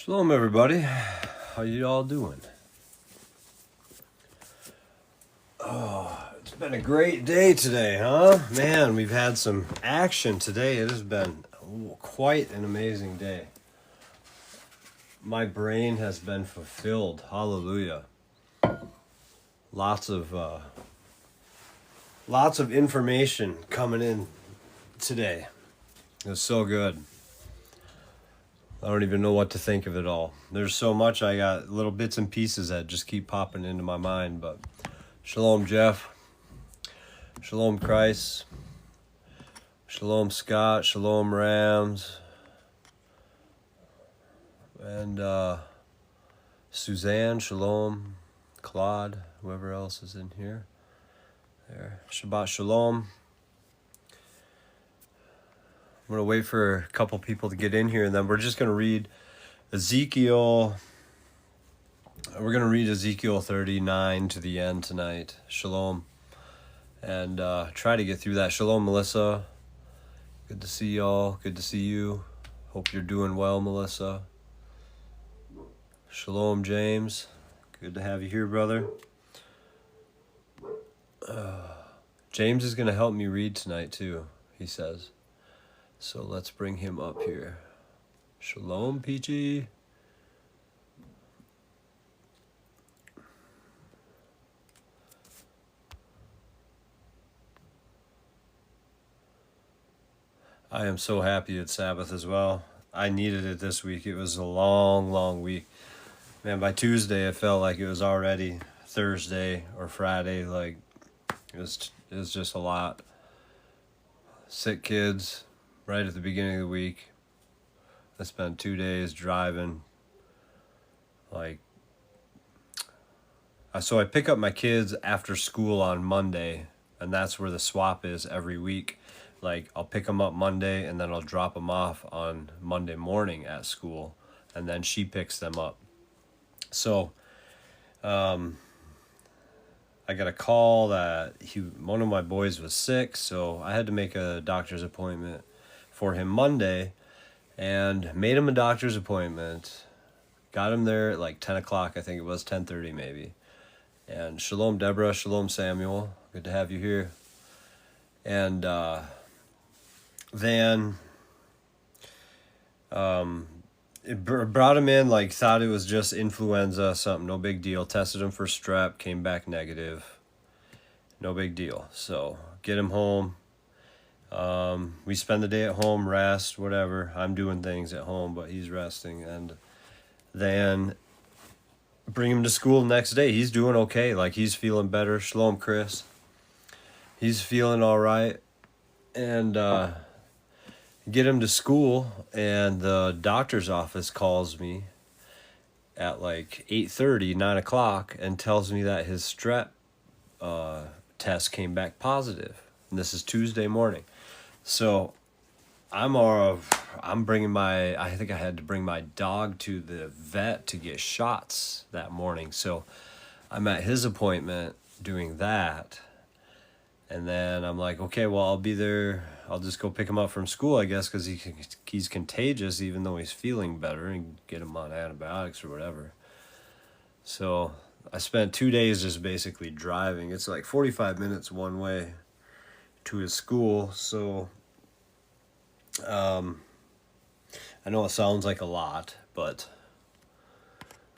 Shalom, everybody. How you all doing? Oh, it's been a great day today, huh? Man, we've had some action today. It has been quite an amazing day. My brain has been fulfilled. Hallelujah. Lots of information coming in today. It was so good. I don't even know what to think of it all. There's so much. I got little bits and pieces that just keep popping into my mind. But shalom, Jeff. Shalom, Christ. Shalom, Scott. Shalom, Rams. And Suzanne. Shalom, Claude. Whoever else is in here. There. Shabbat Shalom. I'm going to wait for a couple people to get in here, and then we're just going to read Ezekiel. We're going to read Ezekiel 39 to the end tonight. Shalom. And try to get through that. Shalom, Melissa. Good to see y'all. Good to see you. Hope you're doing well, Melissa. Shalom, James. Good to have you here, brother. James is going to help me read tonight, too, he says. So let's bring him up here. Shalom, Peachy. I am so happy it's Sabbath as well. I needed it this week. It was a long, long week. Man, by Tuesday, it felt like it was already Thursday or Friday. Like, it was just a lot. Sick kids right at the beginning of the week. I spent 2 days driving. So I pick up my kids after school on Monday, and that's where the swap is every week. Like, I'll pick them up Monday, and then I'll drop them off on Monday morning at school, and then she picks them up. So, I got a call that one of my boys was sick, so I had to make a doctor's appointment for him Monday, and made him a doctor's appointment. Got him there at like 10 o'clock, I think it was 10:30 maybe. And shalom, Deborah. Shalom, Samuel. Good to have you here. And then it brought him in, like, thought it was just influenza, something, no big deal. Tested him for strep, came back negative. No big deal. So get him home. We spend the day at home, rest, whatever. I'm doing things at home, but he's resting. And then bring him to school the next day. He's doing okay. Like, he's feeling better. Shalom, Chris. He's feeling all right. And get him to school, and the doctor's office calls me at like 8:30, 9 o'clock, and tells me that his strep test came back positive. And this is Tuesday morning. So I'm bringing I think I had to bring my dog to the vet to get shots that morning. So I'm at his appointment doing that. And then I'm like, okay, well, I'll be there. I'll just go pick him up from school, I guess, because he's contagious, even though he's feeling better, and get him on antibiotics or whatever. So I spent 2 days just basically driving. It's like 45 minutes one way to his school. So I know it sounds like a lot, but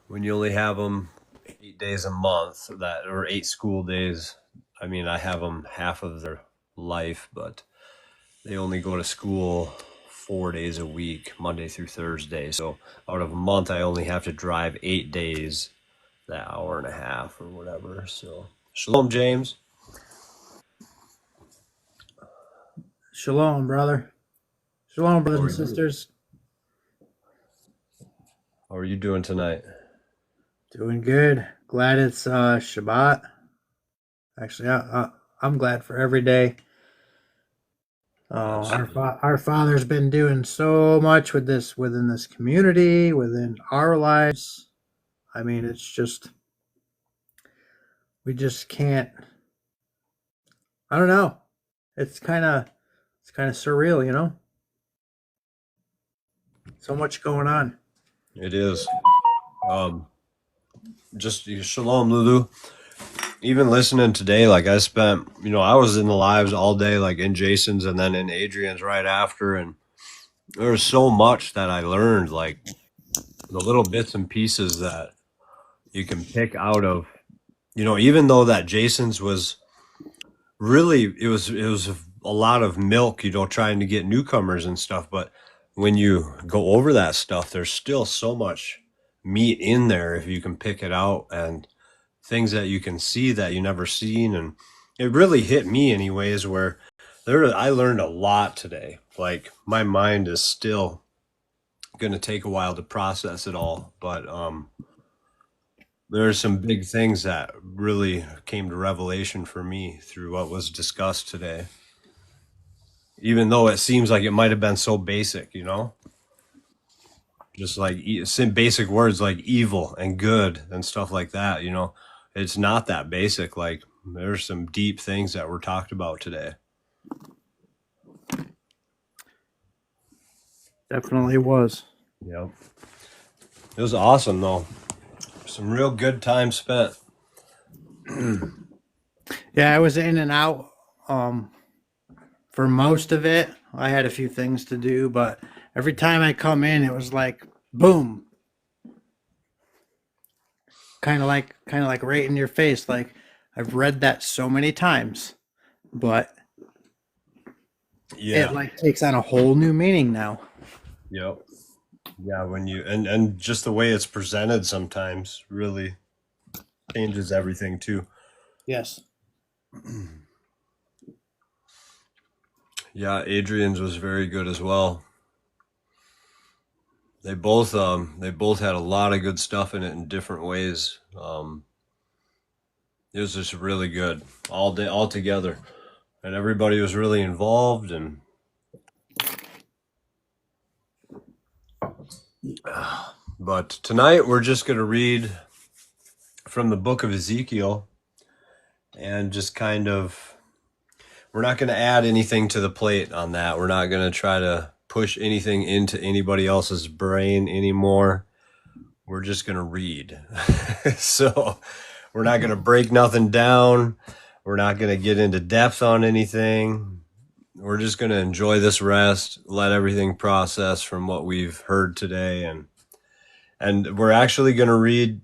when you only have them 8 days a month, or 8 school days, I mean, I have them half of their life, but they only go to school 4 days a week, Monday through Thursday. So out of a month, I only have to drive 8 days, that hour and a half or whatever. So shalom, James. Shalom, brother. Shalom, brothers and sisters. How are you doing tonight? Doing good. Glad it's Shabbat. Actually, I'm glad for every day. Our Father's been doing so much within this community, within our lives. I mean, it's just, we just can't. I don't know. It's kind of surreal, you know. So much going on. It is. Um, just shalom, Lulu. Even listening today, like I spent, I was in the lives all day, like in Jason's and then in Adrian's right after, and there was so much that I learned, like the little bits and pieces that you can pick out of, even though that Jason's was really, it was a lot of milk, trying to get newcomers and stuff, but when you go over that stuff, there's still so much meat in there if you can pick it out, and things that you can see that you never seen. And it really hit me anyways, where I learned a lot today. Like my mind is still going to take a while to process it all, but there's some big things that really came to revelation for me through what was discussed today, even though it seems like it might have been so basic, just like some basic words like evil and good and stuff like that. It's not that basic. Like there's some deep things that were talked about today. Definitely was. Yep. It was awesome though. Some real good time spent. Yeah, I was in and out for most of it. I had a few things to do, but every time I come in, it was like boom, kind of like right in your face. Like I've read that so many times, but Yeah. it like takes on a whole new meaning now. Yep. Yeah, when you and just the way it's presented sometimes really changes everything too. Yes. Yeah, Adrian's was very good as well. They both had a lot of good stuff in it in different ways. It was just really good all day, all together, and everybody was really involved. And but tonight we're just going to read from the book of Ezekiel, and just kind of, we're not going to add anything to the plate on that. We're not going to try to push anything into anybody else's brain anymore. We're just going to read. So we're not going to break nothing down. We're not going to get into depth on anything. We're just going to enjoy this rest, let everything process from what we've heard today. And we're actually going to read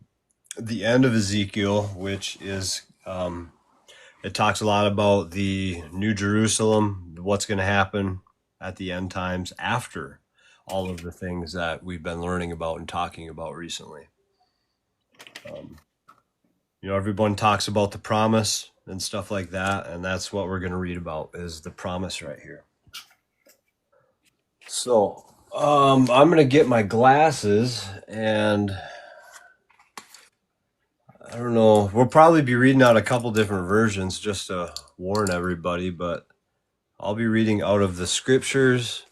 the end of Ezekiel, which is, it talks a lot about the New Jerusalem, what's going to happen at the end times after all of the things that we've been learning about and talking about recently. Everyone talks about the promise and stuff like that, and that's what we're going to read about, is the promise right here. So I'm going to get my glasses, and I don't know, we'll probably be reading out a couple different versions just to warn everybody, but I'll be reading out of the scriptures,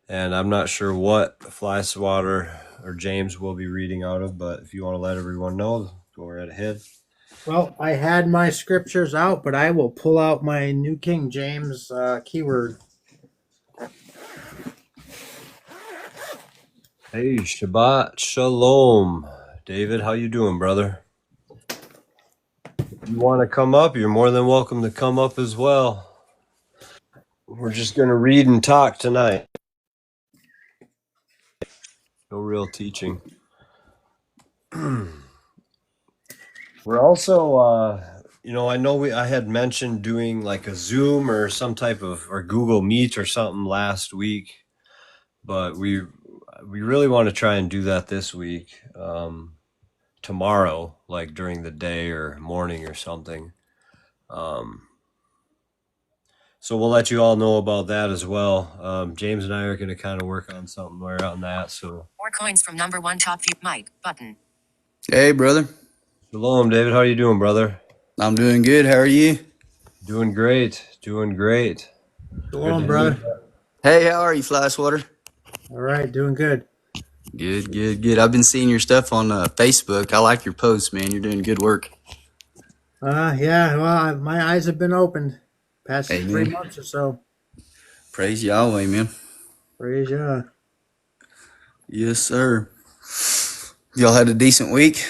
and I'm not sure what Fly Swatter or James will be reading out of, but if you want to let everyone know, go right ahead. Well, I had my scriptures out, but I will pull out my New King James keyword. Hey, Shabbat Shalom. David, how you doing, brother? If you want to come up, you're more than welcome to come up as well. We're just going to read and talk tonight. No real teaching. We're also, I know I had mentioned doing like a Zoom or some type of, or Google Meet or something last week, but we really want to try and do that this week, tomorrow, like during the day or morning or something. So we'll let you all know about that as well. James and I are going to kind of work on something on that. So More coins from number one top view mic button. Hey, brother. shalom, David. How are you doing, brother? I'm doing good. How are you? Doing great. Doing great. Shalom, brother. Hey, how are you, Flyswatter? All right, doing good. Good, good, good. I've been seeing your stuff on Facebook. I like your posts, man. You're doing good work. Yeah, well, my eyes have been opened past 3 Amen. months or so. Praise Yahweh, man. Praise Yah. Yes, sir. Y'all had a decent week?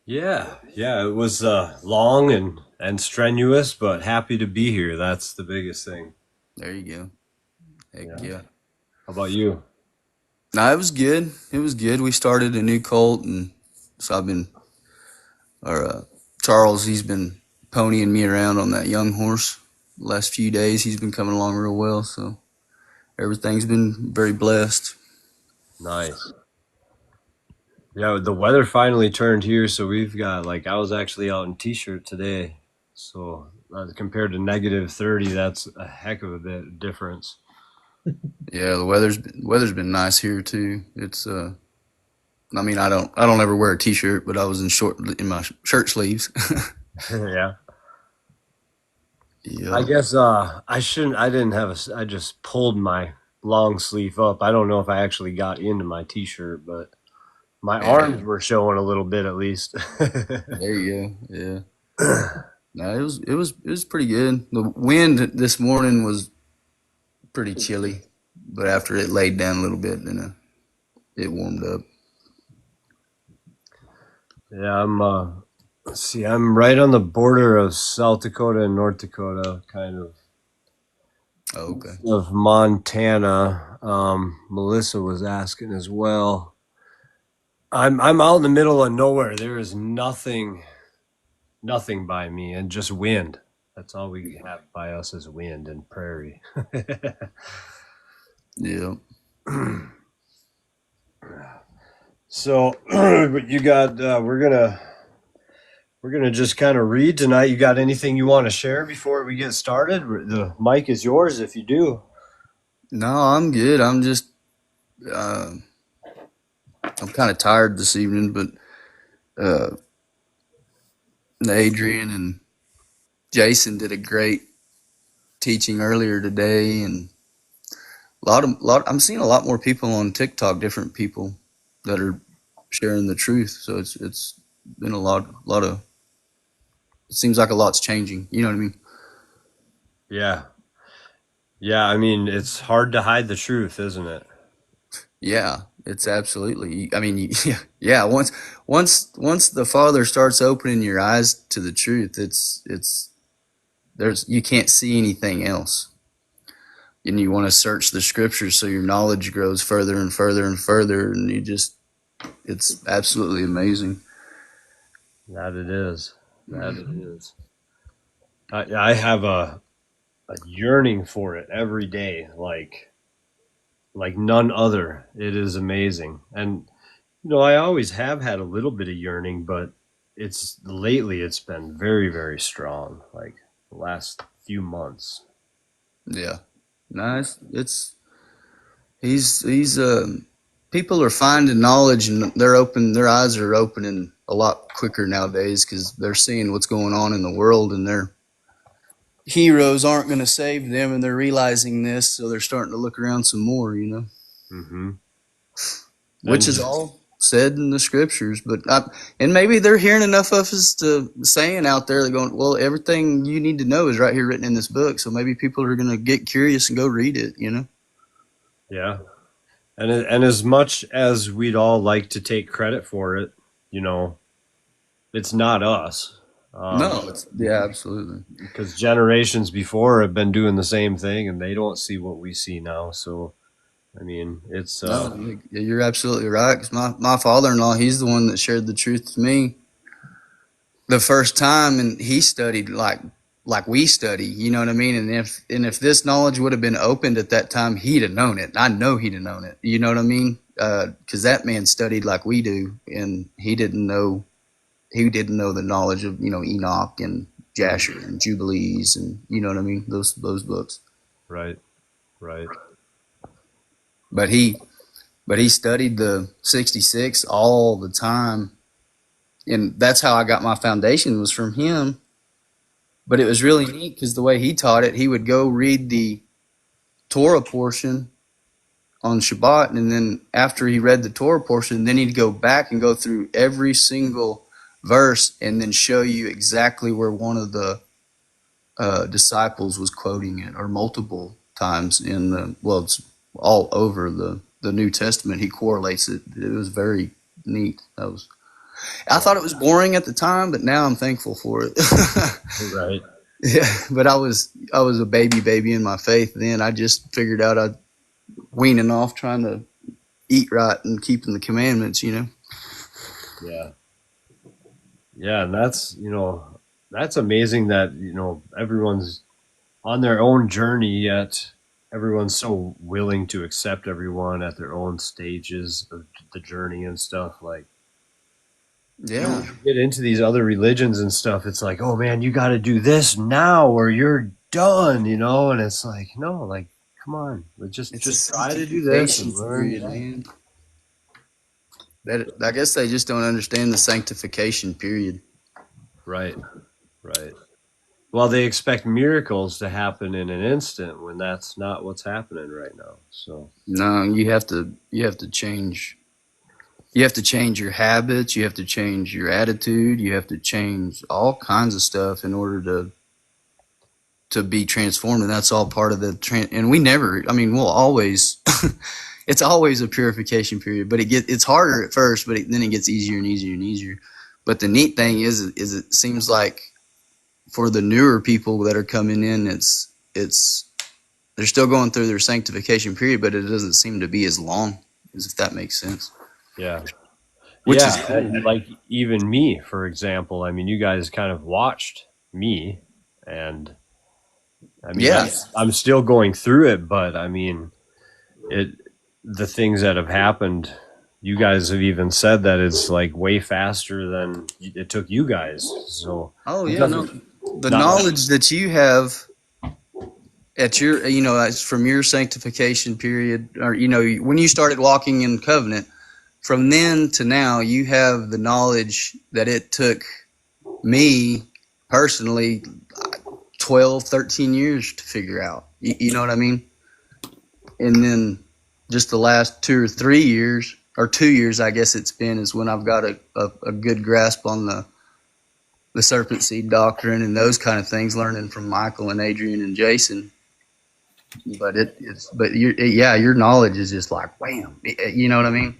Yeah, yeah, it was long and strenuous, but happy to be here. That's the biggest thing. There you go. Heck Yeah. yeah. How about you? No, it was good. It was good. We started a new colt, and so I've been, or Charles, he's been ponying me around on that young horse. The last few days, he's been coming along real well. So everything's been very blessed. Nice. Yeah, the weather finally turned here, so we've got like I was actually out in t-shirt today. So compared to -30, that's a heck of a bit difference. Yeah, the weather's been nice here too. It's I mean, I don't ever wear a t-shirt, but I was in my shirt sleeves. Yeah. I Yeah. guess I didn't have I just pulled my long sleeve up. I don't know if I actually got into my t-shirt, but my Yeah. arms were showing a little bit at least. There you go. Yeah. No, it was pretty good. The wind this morning was pretty chilly, but after it laid down a little bit, then it warmed up. Yeah, let's see, I'm right on the border of South Dakota and North Dakota, kind Oh, okay. of Montana. Melissa was asking as well. I'm out in the middle of nowhere. There is nothing by me, and just wind. That's all we have by us is wind and prairie. Yeah. So you got we're gonna just kind of read tonight. You got anything you want to share before we get started? The mic is yours if you do. No, I'm good. Uh, I'm kind of tired this evening, but uh, Adrian and Jason did a great teaching earlier today, and I'm seeing a lot more people on TikTok, different people that are sharing the truth. So it's been a lot of. It seems like a lot's changing. You know what I mean? Yeah, yeah. I mean, it's hard to hide the truth, isn't it? Yeah, it's absolutely. I mean, yeah. Once the Father starts opening your eyes to the truth, it's there's you can't see anything else, and you want to search the Scriptures so your knowledge grows further and further and further, and it's absolutely amazing. That it is. That it is. I have a yearning for it every day, like none other. It is amazing, and I always have had a little bit of yearning, but it's been very, very strong, like the last few months. Yeah, nice. He's people are finding knowledge and their eyes are opening a lot quicker nowadays because they're seeing what's going on in the world and their heroes aren't going to save them and they're realizing this, so they're starting to look around some more, Mm-hmm. which is all said in the scriptures. And maybe they're hearing enough of us to saying out there, they're going, well, everything you need to know is right here written in this book. So maybe people are going to get curious and go read it. Yeah, and as much as we'd all like to take credit for it, you know, it's not us. No, yeah, absolutely. Because generations before have been doing the same thing, and they don't see what we see now. So, I mean, it's No, you're absolutely right. 'Cause my father-in-law, he's the one that shared the truth to me the first time, and he studied like we study. You know what I mean? And if this knowledge would have been opened at that time, he'd have known it. I know he'd have known it. You know what I mean? Because that man studied like we do, and he didn't know the knowledge of Enoch and Jasher and Jubilees and you know what I mean, those books. right, right. But he studied the 66 all the time, and that's how I got my foundation was from him. But it was really neat because the way he taught it, he would go read the Torah portion on Shabbat, and then after he read the Torah portion, then he'd go back and go through every single verse and then show you exactly where one of the disciples was quoting it, or multiple times it's all over the the New Testament, he correlates it. It was very neat. I thought it was boring at the time, but now I'm thankful for it. Right. Yeah, but I was a baby in my faith then. I just figured out I weaning off trying to eat right and keeping the commandments, Yeah. Yeah, and that's amazing that, everyone's on their own journey, yet everyone's so willing to accept everyone at their own stages of the journey and stuff. Like, Yeah. when you get into these other religions and stuff, it's like, oh man, you got to do this now or you're done, and it's like, no, like, come on, It's a just try to do this sanctification and learn. period, man. I guess they just don't understand the sanctification period. Right, right. Well, they expect miracles to happen in an instant when that's not what's happening right now. So, No, you have to change. You have to change your habits. You have to change your attitude. You have to change all kinds of stuff in order to be transformed, and that's all part of the. And we never. I mean, we'll always. It's always a purification period, but it's harder at first, but then it gets easier and easier and easier. But the neat thing is it seems like for the newer people that are coming in, it's they're still going through their sanctification period, but it doesn't seem to be as long, as if that makes sense. yeah. Which Yeah, is cool. and like even me, for example. I mean, you guys kind of watched me, and I mean, Yeah. I'm still going through it, but I mean, the things that have happened, you guys have even said that it's like way faster than it took you guys. So, Oh it yeah, no. doesn't, The not knowledge that you have at your, as from your sanctification period, or when you started walking in covenant, from then to now, you have the knowledge that it took me personally 12, 13 years to figure out. You know what I mean? And then just the last 2 or 3 years, or 2 years, I guess it's been, is when I've got a good grasp on the serpent seed doctrine and those kind of things, learning from Michael and Adrian and Jason. But your knowledge is just like wham. You know what I mean?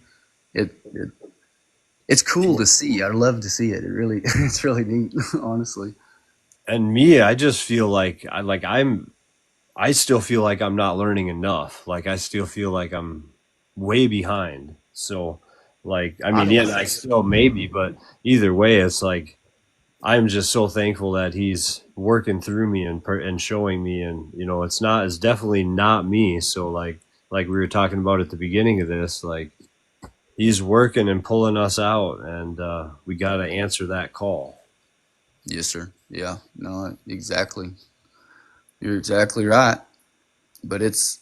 It's cool to see. I love to see it. It's really neat, honestly. and me, I just feel like I still feel like I'm not learning enough. Like I still feel like I'm way behind. So, like, I I mean, don't yeah, I think still maybe, but either way, it's like I'm just so thankful that he's working through me and showing me, and it's definitely not me. So like we were talking about at the beginning of this, like he's working and pulling us out, and we got to answer that call. Yes, sir. Yeah. No, exactly. You're exactly right. But it's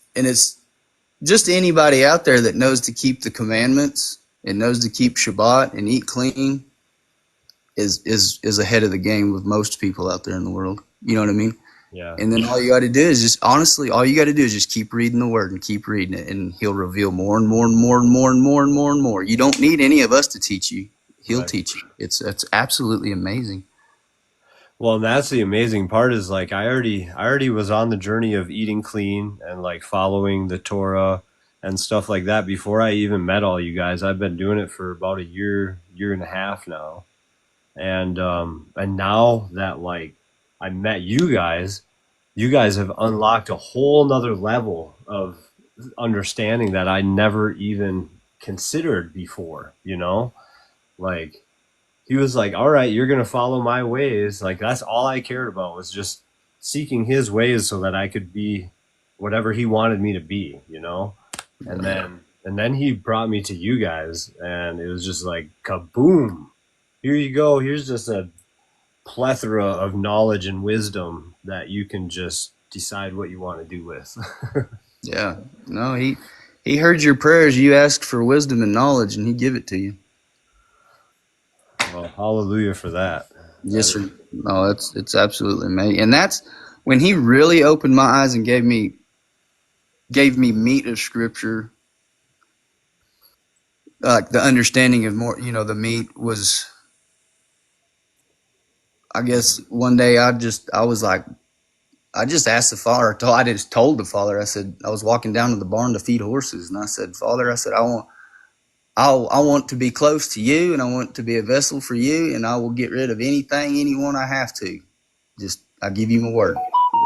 just anybody out there that knows to keep the commandments and knows to keep Shabbat and eat clean is ahead of the game with most people out there in the world. You know what I mean? Yeah, And then all you got to do is all you got to do is just keep reading the word and keep reading it, and he'll reveal more and more and more and more and more and more and more. You don't need any of us to teach you. He'll right. teach you. It's absolutely amazing. Well, and that's the amazing part is like I already was on the journey of eating clean and like following the Torah and stuff like that before I even met all you guys. I've been doing it for about a year and a half now. And now that like I met you guys have unlocked a whole nother level of understanding that I never even considered before, Like he was like, "All right, you're gonna follow my ways." Like that's all I cared about was just seeking his ways so that I could be whatever he wanted me to be. And then he brought me to you guys, and it was just like kaboom. Here you go. Here's just a plethora of knowledge and wisdom that you can just decide what you want to do with. Yeah. No, he heard your prayers. You asked for wisdom and knowledge, and he give it to you. Well, hallelujah for that. Yes, sir. No, it's absolutely amazing. And that's when he really opened my eyes and gave me meat of scripture. Like the understanding of more, the meat was. I guess one day I was like, I just asked the Father. I just told the Father. I said I was walking down to the barn to feed horses, and I said, Father, I said I want to be close to you, and I want to be a vessel for you, and I will get rid of anyone I have to. Just I give you my word,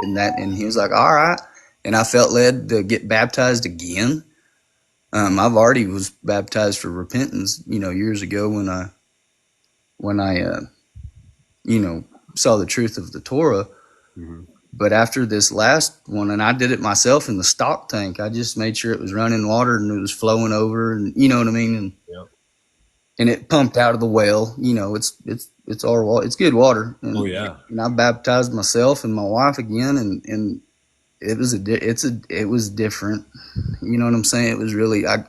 and he was like, all right. And I felt led to get baptized again. I've already was baptized for repentance, years ago when I saw the truth of the Torah. Mm-hmm. But after this last one, and I did it myself in the stock tank, I just made sure it was running water and it was flowing over, and you know what I mean, Yep. and it pumped out of the well. It's our water, it's good water. And, Oh yeah. And I baptized myself and my wife again, and it was different. You know what I'm saying? It was really I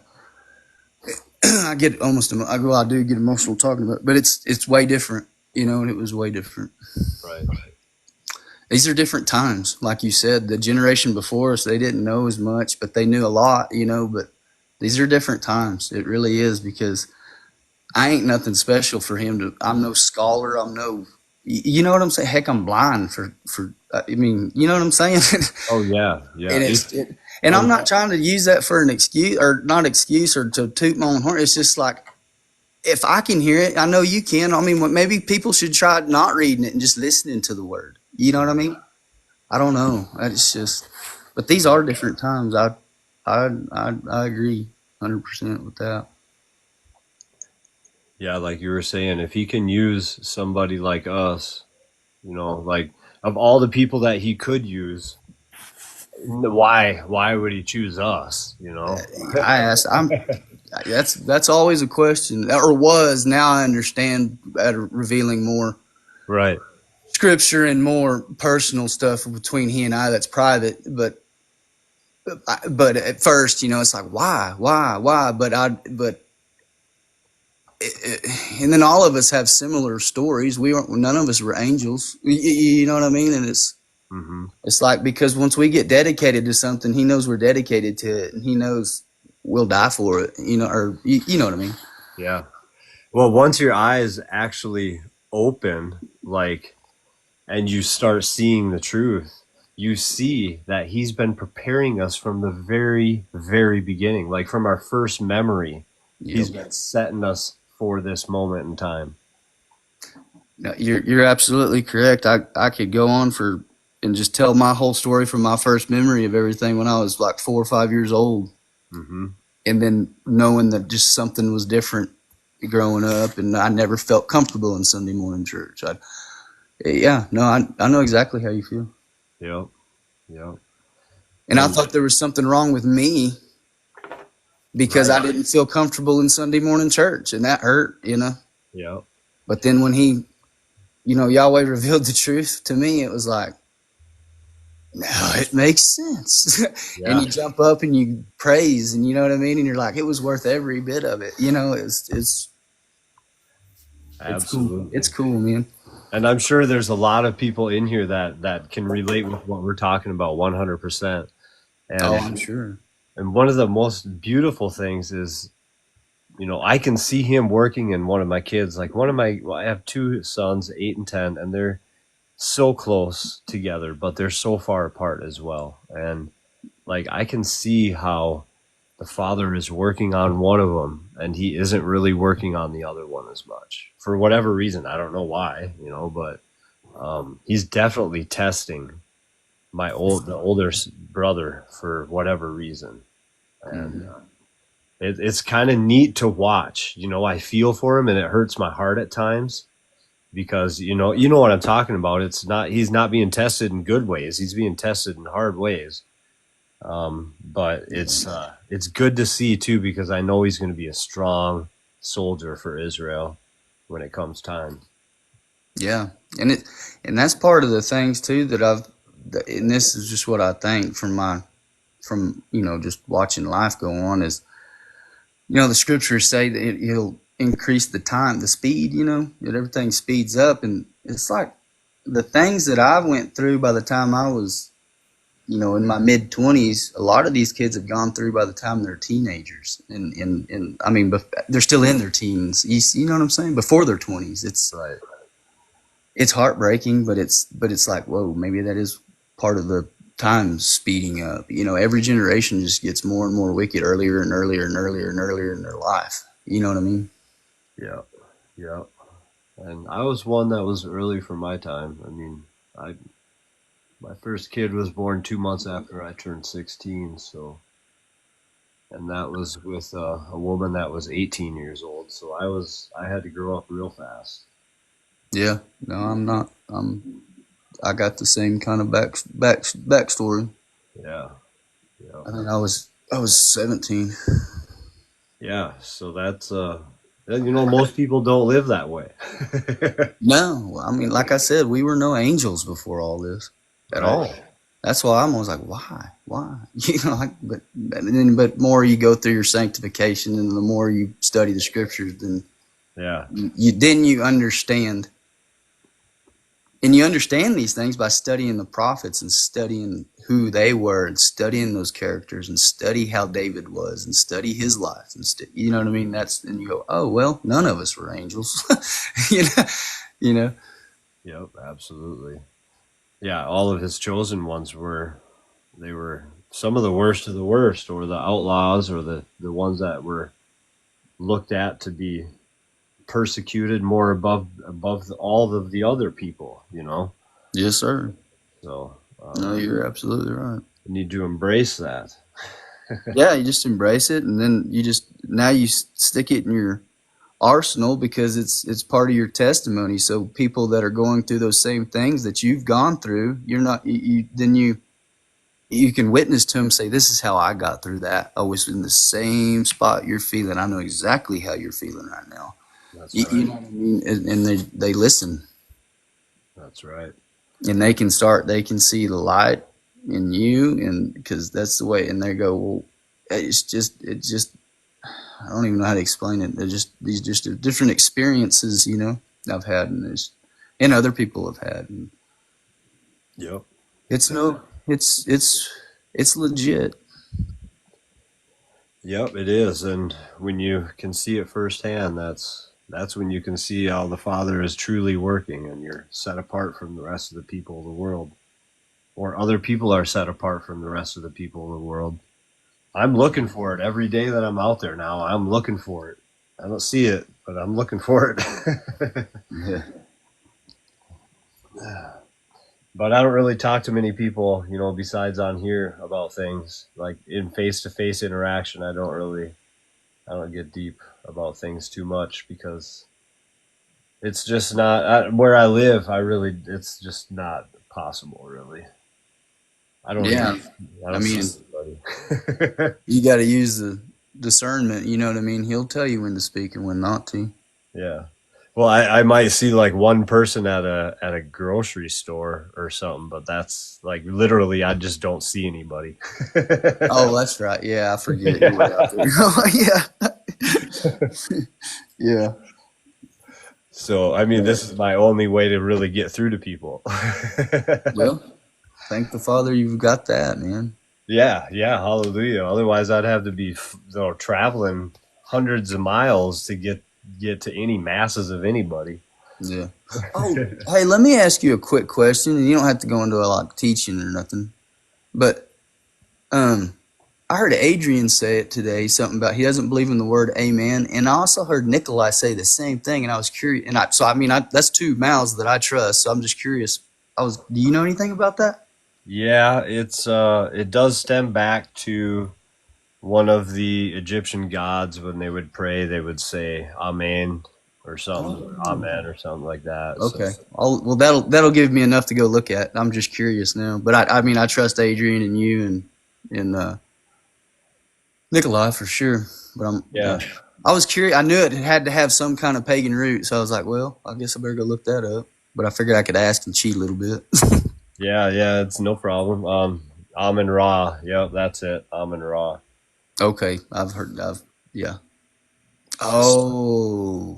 get I do get emotional talking about it, but it's way different, and it was way different. Right. These are different times. Like you said, the generation before us, they didn't know as much, but they knew a lot, but these are different times. It really is, because I ain't nothing special for him I'm no scholar. I'm no, you know what I'm saying? Heck, I'm blind I mean, you know what I'm saying? Oh yeah. Yeah. And I'm not trying to use that for an excuse, or not excuse, or to toot my own horn. It's just like, if I can hear it, I know you can. I mean, maybe people should try not reading it and just listening to the word. You know what I mean? I don't know. It's just, but these are different times. I agree 100% with that. Yeah, like you were saying, if he can use somebody like us, like of all the people that he could use, why would he choose us? I asked. That's always a question, or was. Now I understand, at revealing more Right. scripture and more personal stuff between he and I that's private. But at first, it's like, why, and then all of us have similar stories. None of us were angels. You know what I mean? And Mm-hmm. it's like, because once we get dedicated to something, he knows we're dedicated to it, and he knows we'll die for it, or you know what I mean? Yeah. Well, once your eyes actually open, and you start seeing the truth, you see that he's been preparing us from the very, very beginning, like from our first memory. Yep. He's been setting us for this moment in time. No, you're absolutely correct. I could go on and just tell my whole story from my first memory of everything when I was like 4 or 5 years old. Mm-hmm. And then knowing that just something was different growing up, and I never felt comfortable in Sunday morning church. I know exactly how you feel. Yep. And I thought there was something wrong with me because I didn't feel comfortable in Sunday morning church, and that hurt, Yep. But then when he, Yahweh revealed the truth to me, it was like, now it makes sense. Yeah. And you jump up and you praise, and you know what I mean? And you're like, it was worth every bit of it. It's Absolutely. Cool. It's cool, man. And I'm sure there's a lot of people in here that can relate with what we're talking about 100%. And, I'm sure. And one of the most beautiful things is, I can see him working in one of my kids. Like I have 2 sons, 8 and 10, and they're so close together, but they're so far apart as well. And I can see how the Father is working on one of them, and he isn't really working on the other one as much for whatever reason. I don't know why, but he's definitely testing the older brother for whatever reason. And it's kind of neat to watch. I feel for him, and it hurts my heart at times, because you know what I'm talking about. He's not being tested in good ways. He's being tested in hard ways. But it's good to see too, because I know he's going to be a strong soldier for Israel when it comes time. Yeah, and that's part of the things too and this is just what I think from just watching life go on is, the scriptures say that he'll increase the speed, that everything speeds up. And it's like the things that I went through by the time I was, in my mid 20s, a lot of these kids have gone through by the time they're teenagers. And I mean, they're still in their teens, you know what I'm saying? Before their 20s. It's right. It's heartbreaking, but it's like, whoa, maybe that is part of the time speeding up. Every generation just gets more and more wicked earlier and earlier and earlier and earlier in their life. You know what I mean? Yeah, yeah. And I was one that was early for my time. I mean, my first kid was born 2 months after I turned 16. So, and that was with a woman that was 18 years old. So I had to grow up real fast. Yeah. No, I'm not. I got the same kind of backstory. Yeah, yeah, I think I was 17. yeah. So that's most people don't live that way. No, I mean, like I said, we were no angels before all this at Right. all. That's why I'm always like, why? But more you go through your sanctification, and the more you study the scriptures, then Yeah, you understand. And you understand these things by studying the prophets and studying who they were and studying those characters and study how David was and study his life. You know what I mean? And you go, oh, well, none of us were angels. you know? yep, absolutely. Yeah, all of his chosen ones they were some of the worst of the worst, or the outlaws, or the ones that were looked at to be persecuted more above all of the other people. Yes, sir. So No, you're absolutely right. you need to embrace that. Yeah, you just embrace it, and then now you stick it in your arsenal because it's part of your testimony. So people that are going through those same things that you've gone through, you're not you can witness to them, say, this is how I got through that. I was in the same spot you're feeling. I know exactly how you're feeling right now. That's You right. know what I mean? And they listen, That's right. and they can see the light in you, and because that's the way, and they go, well, it's just I don't even know how to explain it. They're these different experiences, I've had, and other people have had. And Yep. it's legit. Yep, it is. And when you can see it firsthand, that's when you can see how the Father is truly working, and you're set apart from the rest of the people of the world, or other people are set apart from the rest of the people of the world. I'm looking for it every day that I'm out there now. I'm looking for it. I don't see it, but I'm looking for it. Yeah. But I don't really talk to many people, besides on here about things like in face-to-face interaction. I don't get deep about things too much because it's just not where I live. It's just not possible, really. I don't. Yeah. I don't I mean, see anybody. you got to use the discernment. You know what I mean? He'll tell you when to speak and when not to. Yeah. Well, I might see like one person at a grocery store or something, but that's like literally I just don't see anybody. Oh, that's right. Yeah, I forget. You were out there. Oh, yeah. Yeah. So I mean, this is my only way to really get through to people. Well, thank the Father you've got that, man. Yeah, hallelujah. Otherwise, I'd have to be traveling hundreds of miles to get to any masses of anybody. Yeah. Oh, hey, let me ask you a quick question, and you don't have to go into a lot of teaching or nothing. But I heard Adrian say it today, something about he doesn't believe in the word amen, and I also heard Nikolai say the same thing, and I was curious. And that's two mouths that I trust, so I'm just curious. Do you know anything about that? Yeah, it does stem back to one of the Egyptian gods. When they would pray, they would say Amen or something, or Amen or something like that. Okay. So, Well, that'll give me enough to go look at. I'm just curious now, but I mean, I trust Adrian and you and Nikolai for sure. But yeah. I was curious. I knew it had to have some kind of pagan root, so I was like, well, I guess I better go look that up. But I figured I could ask and cheat a little bit. Yeah, it's no problem. Amen Ra. Yep, that's it. Amen Ra. Okay, yeah. Oh,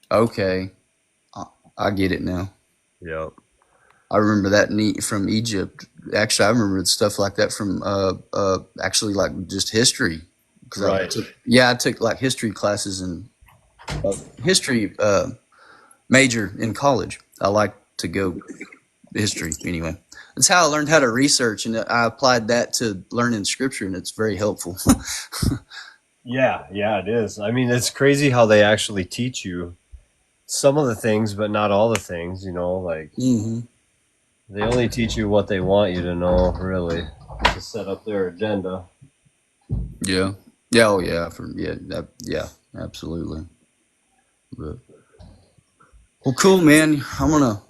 okay. I get it now. Yep. I remember that from Egypt. Actually, I remember stuff like that from actually like just history. Right. I took like history classes and history major in college. I like to go history anyway. That's how I learned how to research, and I applied that to learning scripture, and it's very helpful. Yeah, it is. I mean, it's crazy how they actually teach you some of the things, but not all the things, like hmm they only teach you what they want you to know, really, to set up their agenda. Yeah. Yeah. Oh, yeah. Yeah. Absolutely. But, well, cool, man. I'm gonna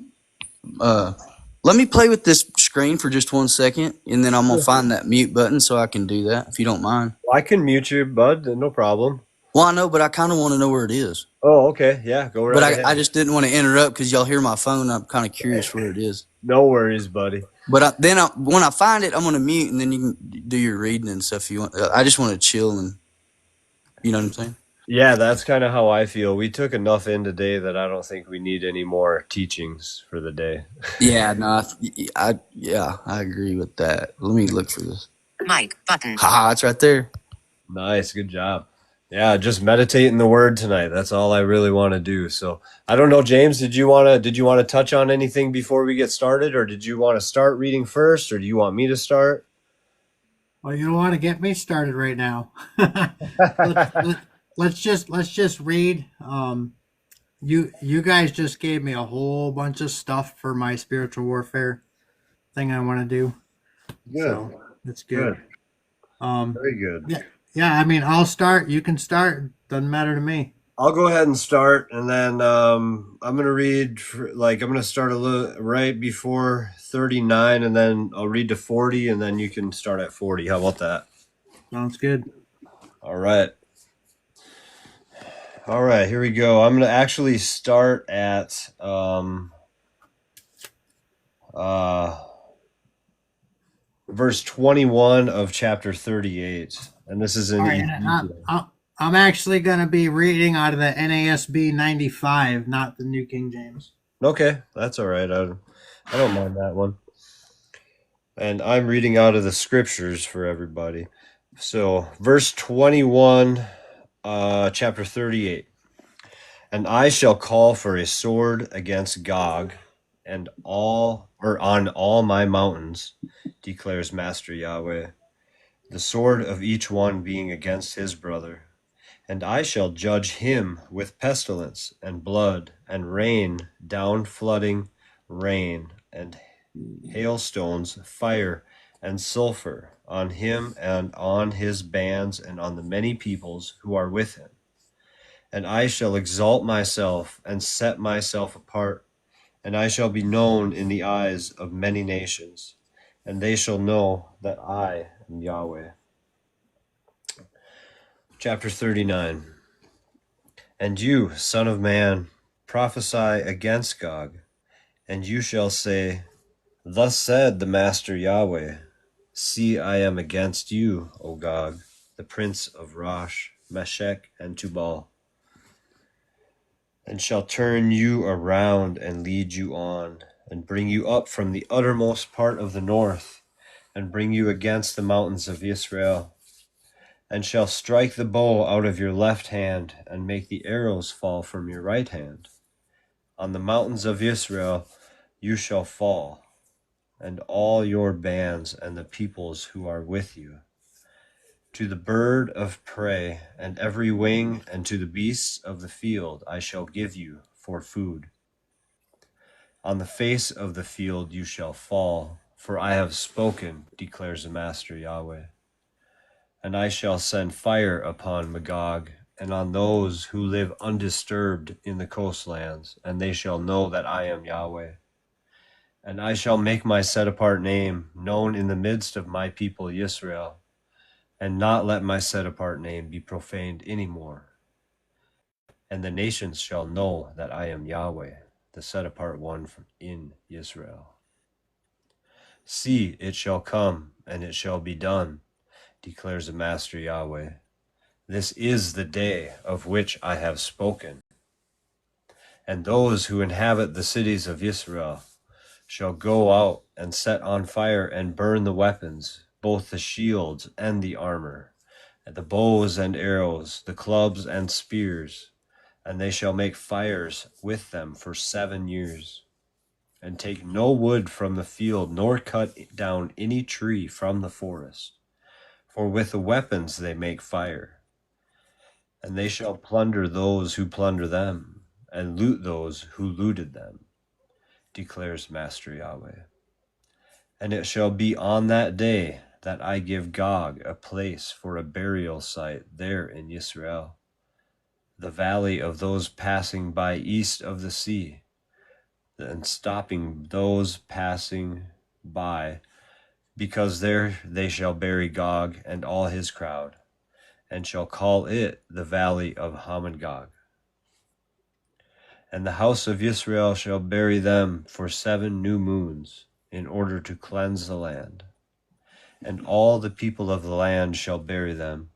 let me play with this screen for just 1 second, and then I'm gonna find that mute button so I can do that, if you don't mind. I can mute you, bud. No problem. Well, I know, but I kind of want to know where it is. Oh, okay. Yeah, go right But ahead. I just didn't want to interrupt because y'all hear my phone. I'm kind of curious where it is. No worries, buddy. But when I find it, I'm gonna mute, and then you can do your reading and stuff. If you want, I just want to chill, and you know what I'm saying. Yeah, that's kind of how I feel. We took enough in today that I don't think we need any more teachings for the day. Yeah, no, I agree with that. Let me look for this. Mic button. Haha, it's right there. Nice, good job. Yeah, just meditate in the word tonight. That's all I really want to do. So I don't know, James, did you want to touch on anything before we get started, or did you want to start reading first, or do you want me to start? Well, you don't want to get me started right now. Let's just read. You guys just gave me a whole bunch of stuff for my spiritual warfare thing I want to do. Good. So that's good. Very good. Yeah. I mean, I'll start. You can start. Doesn't matter to me. I'll go ahead and start, and then I'm gonna read I'm gonna start a little right before 39, and then I'll read to 40, and then you can start at 40. How about that? Sounds good. All right. Here we go. I'm gonna actually start at verse 21 of chapter 38, and this is in All right, Ezekiel. I'm actually going to be reading out of the NASB 95, not the New King James. Okay, that's all right. I don't mind that one. And I'm reading out of the scriptures for everybody. So, verse 21, chapter 38. And I shall call for a sword against Gog and on all my mountains, declares Master Yahweh, the sword of each one being against his brother. And I shall judge him with pestilence and blood and rain down flooding rain and hailstones, fire and sulfur on him and on his bands and on the many peoples who are with him. And I shall exalt myself and set myself apart, and I shall be known in the eyes of many nations, and they shall know that I am Yahweh. Chapter 39. And you, son of man, prophesy against Gog, and you shall say, Thus said the Master Yahweh, See, I am against you, O Gog, the prince of Rosh, Meshech, and Tubal, and shall turn you around and lead you on, and bring you up from the uttermost part of the north, and bring you against the mountains of Israel, and shall strike the bow out of your left hand, and make the arrows fall from your right hand. On the mountains of Israel you shall fall, and all your bands and the peoples who are with you. To the bird of prey and every wing, and to the beasts of the field I shall give you for food. On the face of the field you shall fall, for I have spoken, declares the Master Yahweh. And I shall send fire upon Magog, and on those who live undisturbed in the coastlands, and they shall know that I am Yahweh. And I shall make my set-apart name known in the midst of my people Yisrael, and not let my set-apart name be profaned any more. And the nations shall know that I am Yahweh, the set-apart one in Israel. See, it shall come, and it shall be done, declares the Master Yahweh. This is the day of which I have spoken. And those who inhabit the cities of Israel shall go out and set on fire and burn the weapons, both the shields and the armor, and the bows and arrows, the clubs and spears, and they shall make fires with them for 7 years. and take no wood from the field, nor cut down any tree from the forest. For with the weapons they make fire, and they shall plunder those who plunder them, and loot those who looted them, declares Master Yahweh. And it shall be on that day that I give Gog a place for a burial site there in Israel, the valley of those passing by east of the sea, and stopping those passing by, because there they shall bury Gog and all his crowd, and shall call it the valley of Hamon-Gog. And the house of Israel shall bury them for 7 new moons, in order to cleanse the land. And all the people of the land shall bury them,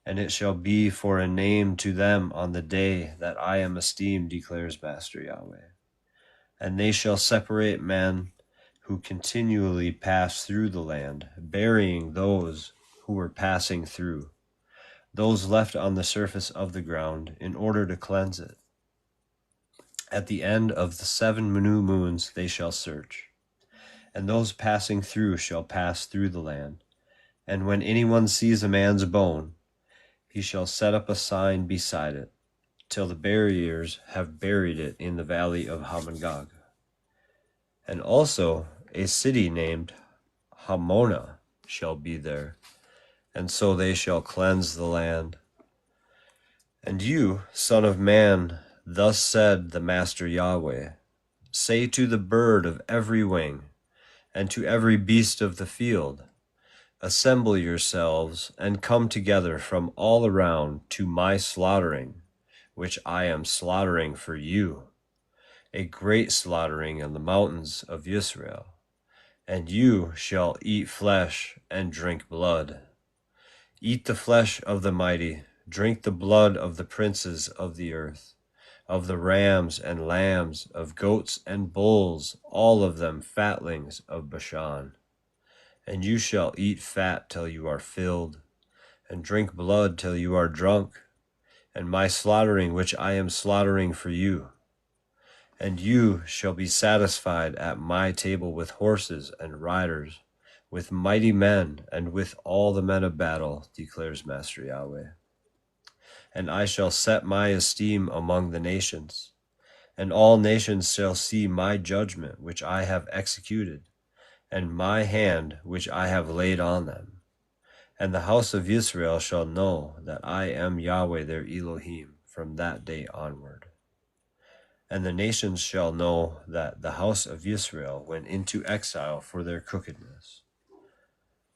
and it shall be for a name to them on the day that I am esteemed, declares Master Yahweh. And they shall separate men who continually pass through the land, burying those who were passing through, those left on the surface of the ground, in order to cleanse it. At the end of the 7 new moons they shall search, and those passing through shall pass through the land. And when anyone sees a man's bone, he shall set up a sign beside it, till the buriers have buried it in the valley of Hamon-Gog. And also a city named Hamona shall be there, and so they shall cleanse the land. And you, son of man, thus said the Master Yahweh, say to the bird of every wing, and to every beast of the field, assemble yourselves, and come together from all around to my slaughtering, which I am slaughtering for you, a great slaughtering in the mountains of Israel. And you shall eat flesh and drink blood. Eat the flesh of the mighty, drink the blood of the princes of the earth, of the rams and lambs, of goats and bulls, all of them fatlings of Bashan. And you shall eat fat till you are filled, and drink blood till you are drunk, and my slaughtering which I am slaughtering for you. And you shall be satisfied at my table with horses and riders, with mighty men, and with all the men of battle, declares Master Yahweh. And I shall set my esteem among the nations, and all nations shall see my judgment which I have executed, and my hand which I have laid on them. And the house of Israel shall know that I am Yahweh their Elohim from that day onward. And the nations shall know that the house of Israel went into exile for their crookedness,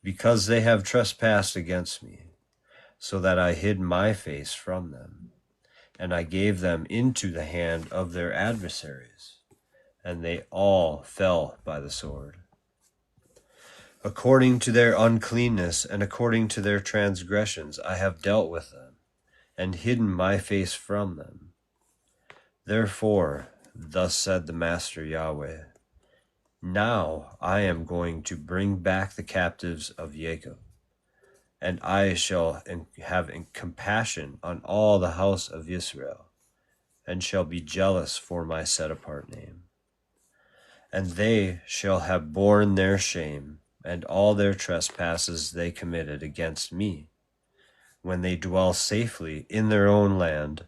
because they have trespassed against me, so that I hid my face from them, and I gave them into the hand of their adversaries, and they all fell by the sword. According to their uncleanness and according to their transgressions I have dealt with them, and hidden my face from them. Therefore, thus said the Master Yahweh, now I am going to bring back the captives of Jacob, and I shall have compassion on all the house of Israel, and shall be jealous for my set-apart name. And they shall have borne their shame, and all their trespasses they committed against me, when they dwell safely in their own land,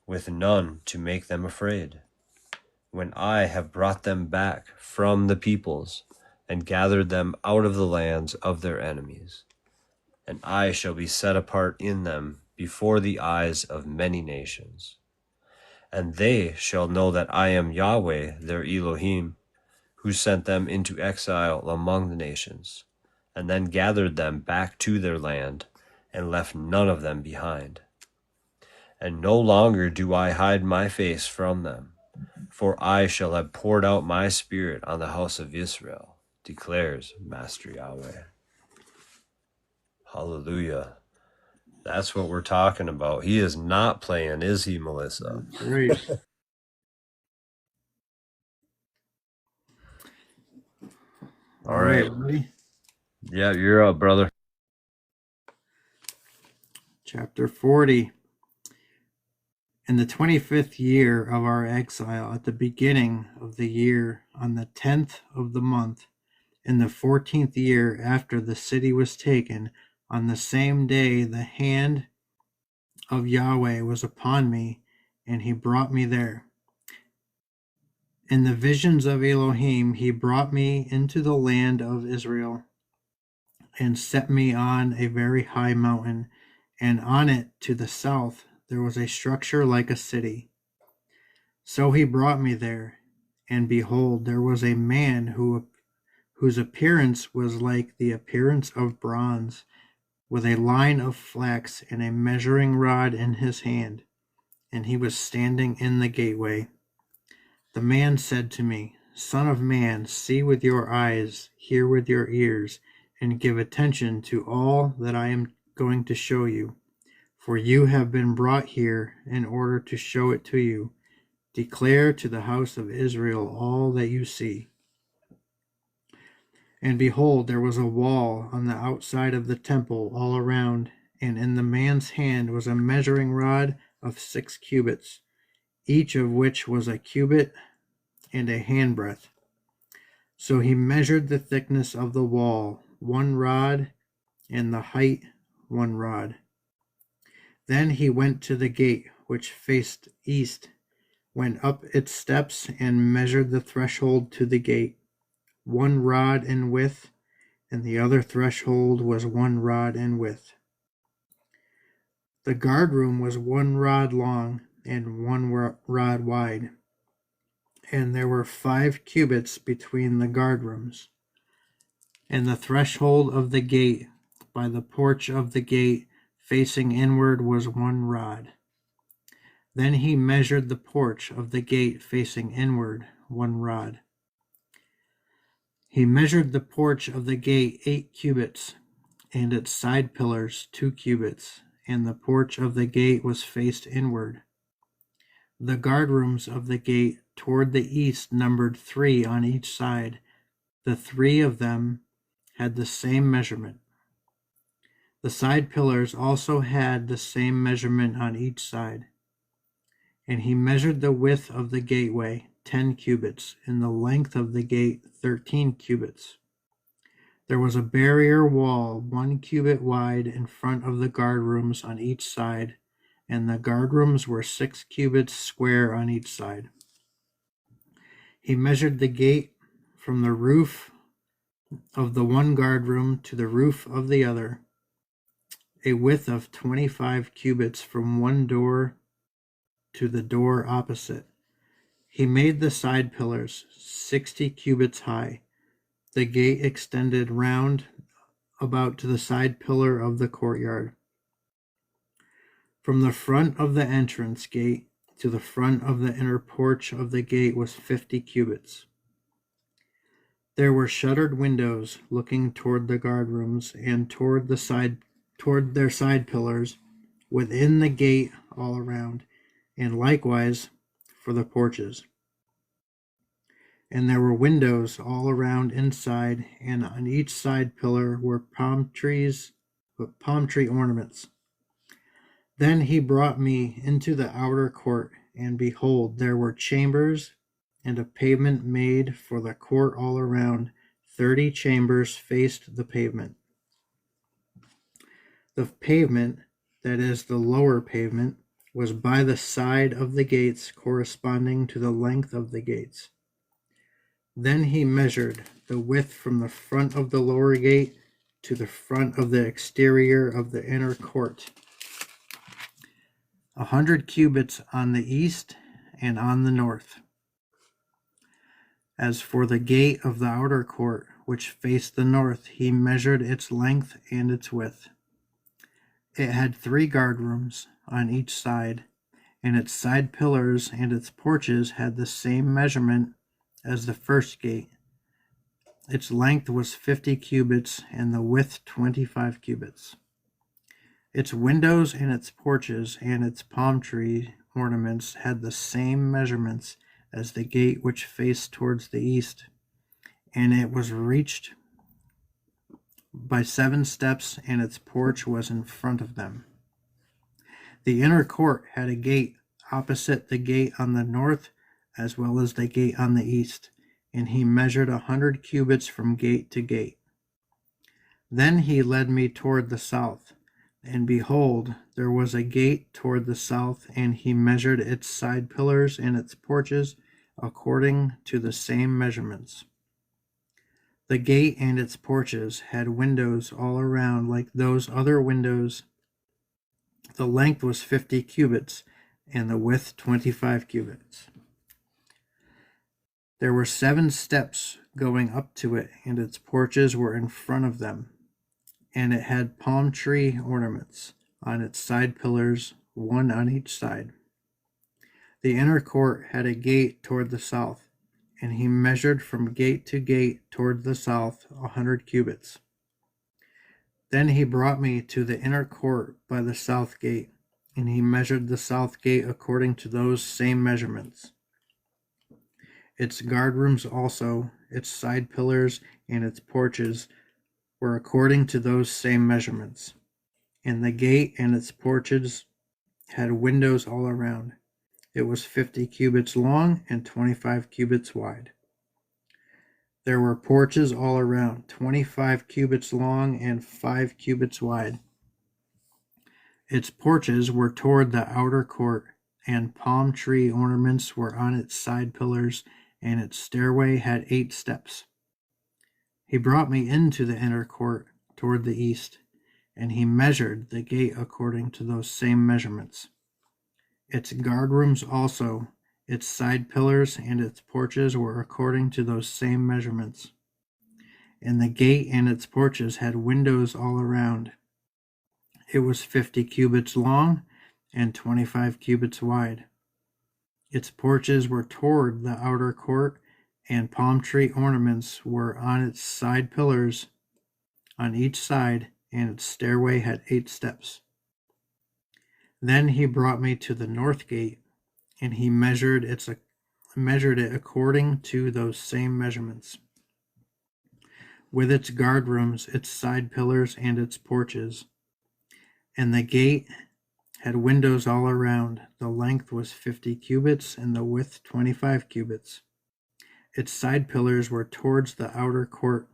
with none to make them afraid, when I have brought them back from the peoples, and gathered them out of the lands of their enemies. And I shall be set apart in them before the eyes of many nations. And they shall know that I am Yahweh their Elohim, who sent them into exile among the nations, and then gathered them back to their land, and left none of them behind. And no longer do I hide my face from them, for I shall have poured out my spirit on the house of Israel, declares Master Yahweh. Hallelujah. That's what we're talking about. He is not playing, is he, Melissa? Great. All right. Ready? Yeah, you're up, brother. Chapter 40. In the 25th year of our exile, at the beginning of the year on the 10th of the month, in the 14th year after the city was taken, on the same day the hand of Yahweh was upon me, and he brought me there. In the visions of Elohim, he brought me into the land of Israel, and set me on a very high mountain, and on it to the south there was a structure like a city. So he brought me there, and behold, there was a man whose appearance was like the appearance of bronze, with a line of flax and a measuring rod in his hand, and he was standing in the gateway. The man said to me, Son of man, see with your eyes, hear with your ears, and give attention to all that I am going to show you. For you have been brought here in order to show it to you. Declare to the house of Israel all that you see. And behold, there was a wall on the outside of the temple all around, and in the man's hand was a measuring rod of 6 cubits, each of which was a cubit and a handbreadth. So he measured the thickness of the wall, 1 rod, and the height 1 rod. Then he went to the gate which faced east, went up its steps, and measured the threshold to the gate, 1 rod in width, and the other threshold was 1 rod in width. The guard room was 1 rod long and 1 rod wide, and there were 5 cubits between the guard rooms. And the threshold of the gate by the porch of the gate facing inward was 1 rod. Then he measured the porch of the gate facing inward, 1 rod. He measured the porch of the gate 8 cubits, and its side pillars 2 cubits, and the porch of the gate was faced inward. The guard rooms of the gate toward the east numbered 3 on each side. The 3 of them had the same measurement. The side pillars also had the same measurement on each side. And he measured the width of the gateway, 10 cubits, and the length of the gate, 13 cubits. There was a barrier wall 1 cubit wide in front of the guard rooms on each side, and the guard rooms were 6 cubits square on each side. He measured the gate from the roof of the one guard room to the roof of the other, a width of 25 cubits from one door to the door opposite. He made the side pillars 60 cubits high. The gate extended round about to the side pillar of the courtyard. From the front of the entrance gate to the front of the inner porch of the gate was 50 cubits. There were shuttered windows looking toward the guard rooms and toward their side pillars within the gate all around, and likewise for the porches. And there were windows all around inside, and on each side pillar were palm tree ornaments. Then he brought me into the outer court, and behold, there were chambers and a pavement made for the court all around. 30 chambers faced the pavement. The pavement, that is the lower pavement, was by the side of the gates, corresponding to the length of the gates. Then he measured the width from the front of the lower gate to the front of the exterior of the inner court, 100 cubits on the east and on the north. As for the gate of the outer court, which faced the north, he measured its length and its width. It had 3 guard rooms on each side, and its side pillars and its porches had the same measurement as the first gate. Its length was 50 cubits, and the width 25 cubits. Its windows and its porches and its palm tree ornaments had the same measurements as the gate which faced towards the east, and it was reached by 7 steps, and its porch was in front of them. The inner court had a gate opposite the gate on the north, as well as the gate on the east, and he measured 100 cubits from gate to gate. Then he led me toward the south, and behold, there was a gate toward the south, and he measured its side pillars and its porches according to the same measurements. The gate and its porches had windows all around like those other windows. The length was 50 cubits, and the width 25 cubits. There were 7 steps going up to it, and its porches were in front of them. And it had palm tree ornaments on its side pillars, one on each side. The inner court had a gate toward the south, and he measured from gate to gate toward the south 100 cubits. Then he brought me to the inner court by the south gate, and he measured the south gate according to those same measurements. Its guardrooms also, its side pillars, and its porches were according to those same measurements. And the gate and its porches had windows all around. It was 50 cubits long and 25 cubits wide. There were porches all around, 25 cubits long and 5 cubits wide. Its porches were toward the outer court, and palm tree ornaments were on its side pillars, and its stairway had 8 steps. He brought me into the inner court toward the east, and he measured the gate according to those same measurements. Its guardrooms also, its side pillars, and its porches were according to those same measurements. And the gate and its porches had windows all around. It was 50 cubits long and 25 cubits wide. Its porches were toward the outer court, and palm tree ornaments were on its side pillars on each side, and its stairway had 8 steps. Then he brought me to the north gate, and he measured it according to those same measurements, with its guardrooms, its side pillars, and its porches. And the gate had windows all around. The length was 50 cubits, and the width 25 cubits. Its side pillars were towards the outer court,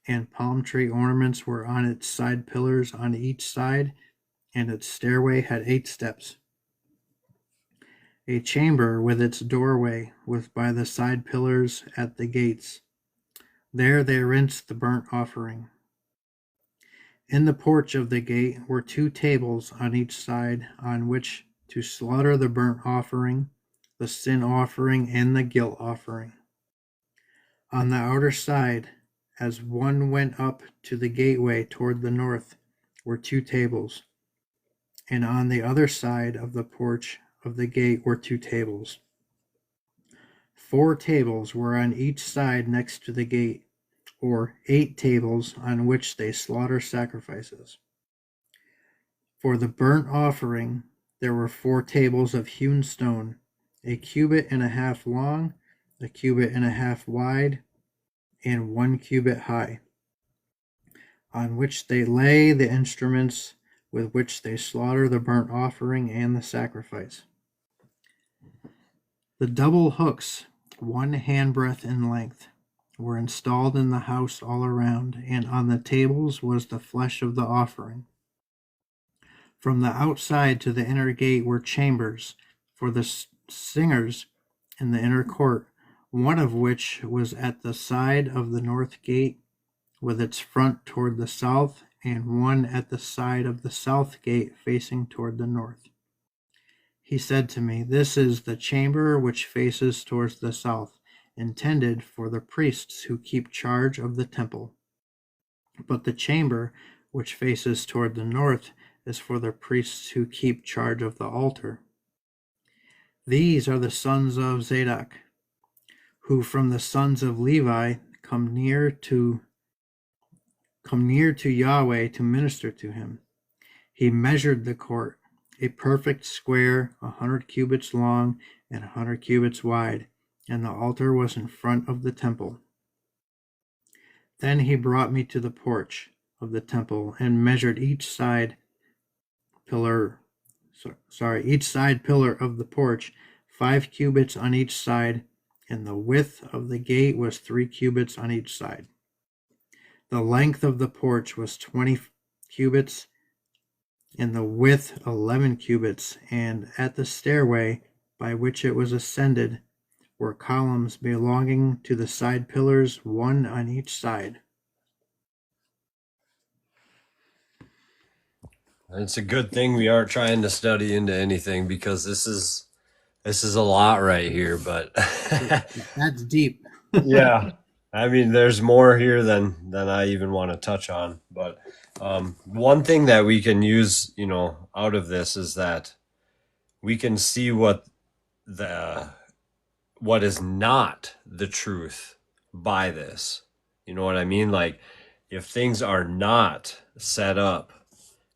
and palm tree ornaments were on its side pillars on each side, and its stairway had 8 steps. A chamber with its doorway was by the side pillars at the gates. There they rinsed the burnt offering. In the porch of the gate were 2 tables on each side on which to slaughter the burnt offering, the sin offering, and the guilt offering. On the outer side, as one went up to the gateway toward the north, were 2 tables, and on the other side of the porch of the gate were 2 tables. 4 tables were on each side next to the gate, or 8 tables on which they slaughter sacrifices. For the burnt offering there were 4 tables of hewn stone, a cubit and a half long, a cubit and a half wide, and 1 cubit high, on which they lay the instruments with which they slaughter the burnt offering and the sacrifice. The double hooks, 1 handbreadth in length, were installed in the house all around, and on the tables was the flesh of the offering. From the outside to the inner gate were chambers for the singers in the inner court, one of which was at the side of the north gate with its front toward the south, and one at the side of the south gate facing toward the north. He said to me, "This is the chamber which faces towards the south, intended for the priests who keep charge of the temple. But the chamber which faces toward the north is for the priests who keep charge of the altar. These are the sons of Zadok, who from the sons of Levi come near to Yahweh to minister to him." He measured the court, a perfect square, 100 cubits long and 100 cubits wide, and the altar was in front of the temple. Then he brought me to the porch of the temple and measured each side pillar of the porch, 5 cubits on each side, and the width of the gate was 3 cubits on each side. The length of the porch was 20 cubits, and the width 11 cubits, and at the stairway by which it was ascended were columns belonging to the side pillars, one on each side. It's a good thing we aren't trying to study into anything, because this is a lot right here, but That's deep. yeah. I mean, there's more here than I even want to touch on. But one thing that we can use, out of this is that we can see what is not the truth by this. You know what I mean? Like, if things are not set up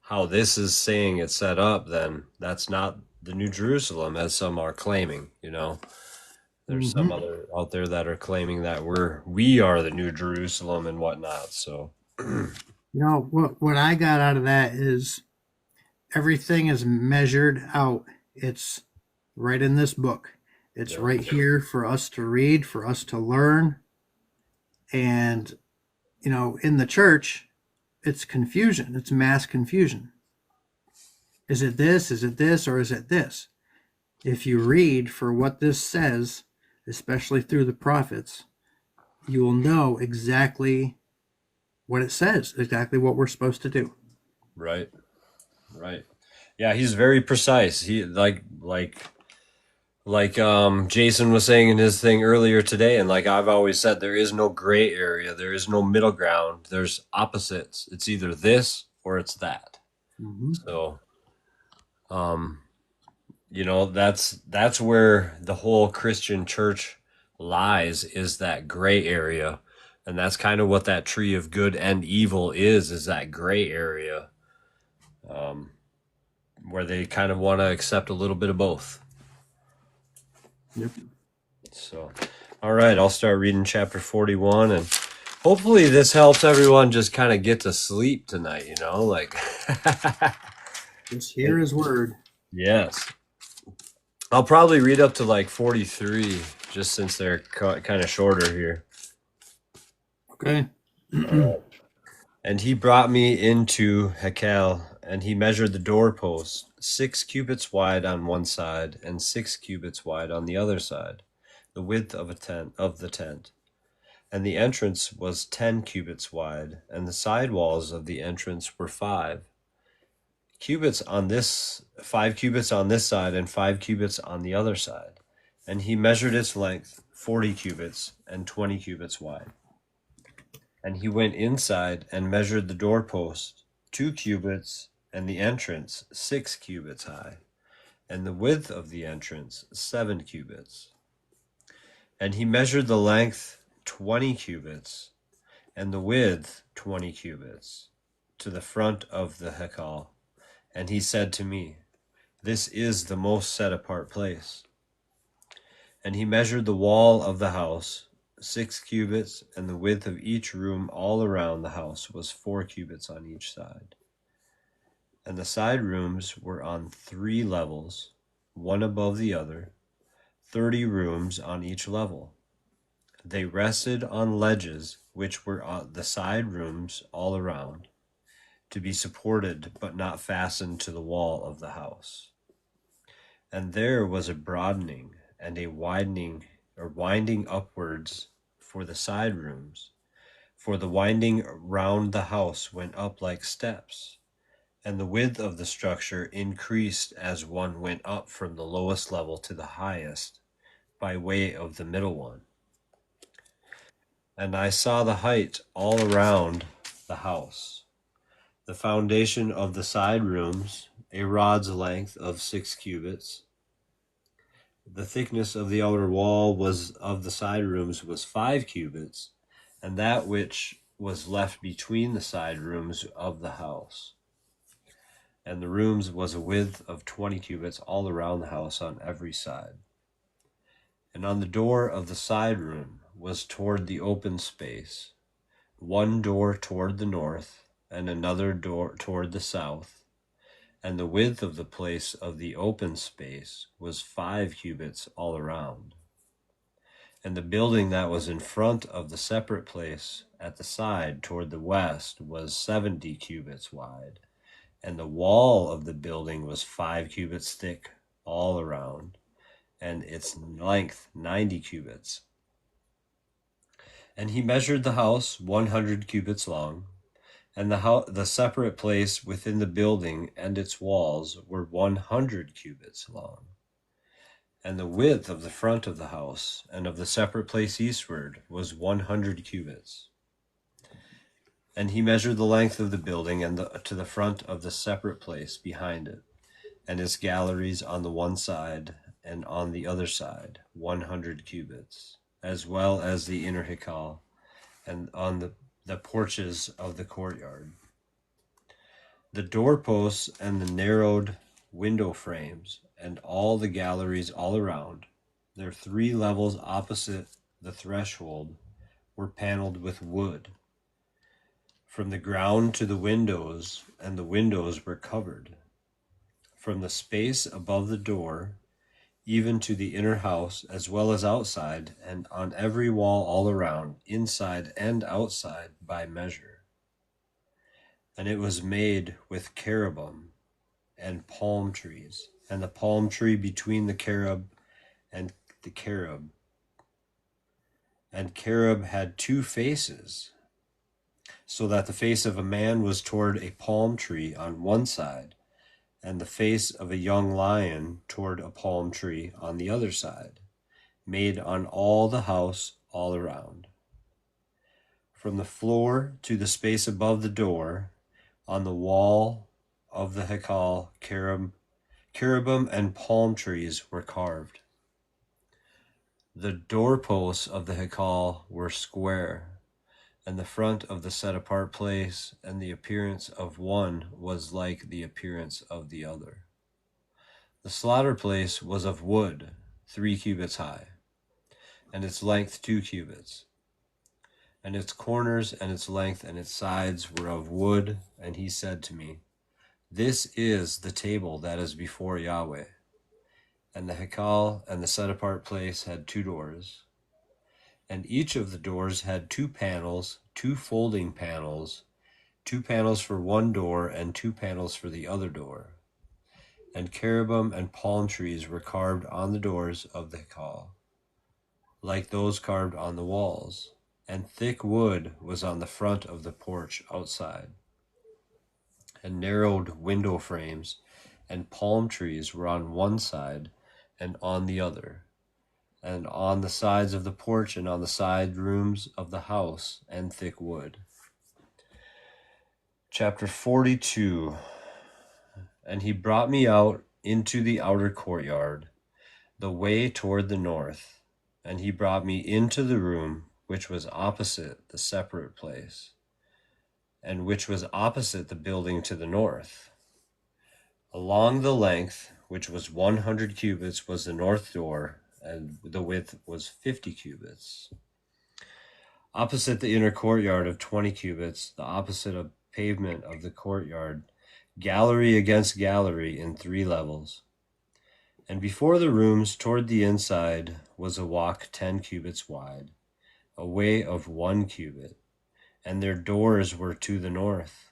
how this is saying it's set up, then that's not the New Jerusalem, as some are claiming. There's some other out there that are claiming that we are the New Jerusalem and whatnot. So What I got out of that is everything is measured out. It's right in this book. It's yeah. right here for us to read, for us to learn. And, in the church, it's confusion. It's mass confusion. Is it this? Is it this? Or is it this? If you read for what this says, especially through the prophets, you will know exactly what it says, exactly what we're supposed to do. Right. Yeah, he's very precise. He like Jason was saying in his thing earlier today, and like I've always said, there is no gray area, there is no middle ground, there's opposites. It's either this or it's that. So that's where the whole Christian church lies, is that gray area. And that's kind of what that tree of good and evil is that gray area, where they kind of want to accept a little bit of both. Yep. So, all right, I'll start reading chapter 41, and hopefully this helps everyone just kind of get to sleep tonight, like Just hear his word. yes. I'll probably read up to like 43, just since they're kind of shorter here. Okay. And he brought me into Hekel, and he measured the doorposts 6 cubits wide on one side and 6 cubits wide on the other side, the width of the tent. And the entrance was 10 cubits wide, and the side walls of the entrance were 5 cubits on this, 5 cubits on this side, and 5 cubits on the other side. And he measured its length 40 cubits and 20 cubits wide. And he went inside and measured the doorpost 2 cubits, and the entrance 6 cubits high, and the width of the entrance 7 cubits. And he measured the length 20 cubits, and the width 20 cubits, to the front of the Hekel. And he said to me, "This is the most set apart place." And he measured the wall of the house 6 cubits, and the width of each room all around the house was 4 cubits on each side. And the side rooms were on 3 levels, one above the other, 30 rooms on each level. They rested on ledges which were on the side rooms all around, to be supported but not fastened to the wall of the house. And there was a broadening and a widening or winding upwards for the side rooms, for the winding round the house went up like steps, and the width of the structure increased as one went up from the lowest level to the highest, by way of the middle one. And I saw the height all around the house, the foundation of the side rooms, a rod's length of 6 cubits. The thickness of the outer wall was of the side rooms was 5 cubits, and that which was left between the side rooms of the house. And the rooms was a width of 20 cubits all around the house on every side. And on the door of the side room was toward the open space, one door toward the north, and another door toward the south. And the width of the place of the open space was 5 cubits all around. And the building that was in front of the separate place at the side toward the west was 70 cubits wide. And the wall of the building was 5 cubits thick all around, and its length 90 cubits. And he measured the house 100 cubits long, and the separate place within the building and its walls were 100 cubits long. And the width of the front of the house and of the separate place eastward was 100 cubits. And he measured the length of the building and to the front of the separate place behind it, and its galleries on the one side and on the other side, 100 cubits, as well as the inner hekal, and on the porches of the courtyard. The doorposts and the narrowed window frames and all the galleries all around, their 3 levels opposite the threshold, were paneled with wood. From the ground to the windows, and the windows were covered. From the space above the door, even to the inner house, as well as outside, and on every wall all around, inside and outside, by measure. And it was made with cherubim and palm trees, and the palm tree between the cherub and the cherub. And cherub had 2 faces, so that the face of a man was toward a palm tree on one side, and the face of a young lion toward a palm tree on the other side, made on all the house all around. From the floor to the space above the door, on the wall of the hekal, cherubim and palm trees were carved. The doorposts of the hekal were square, and the front of the set-apart place and the appearance of one was like the appearance of the other. The slaughter place was of wood, 3 cubits high, and its length 2 cubits. And its corners and its length and its sides were of wood. And he said to me, "This is the table that is before Yahweh." And the hekal and the set-apart place had 2 doors. And each of the doors had 2 panels, 2 folding panels, 2 panels for one door and 2 panels for the other door. And cherubim and palm trees were carved on the doors of the hekal, like those carved on the walls. And thick wood was on the front of the porch outside. And narrowed window frames and palm trees were on one side and on the other, and on the sides of the porch and on the side rooms of the house, and thick wood. Chapter 42. And he brought me out into the outer courtyard, the way toward the north, and he brought me into the room which was opposite the separate place, and which was opposite the building to the north. Along the length, which was 100 cubits, was the north door, and the width was 50 cubits. Opposite the inner courtyard of 20 cubits, the opposite of pavement of the courtyard, gallery against gallery in 3 levels. And before the rooms toward the inside was a walk 10 cubits wide, a way of 1 cubit, and their doors were to the north.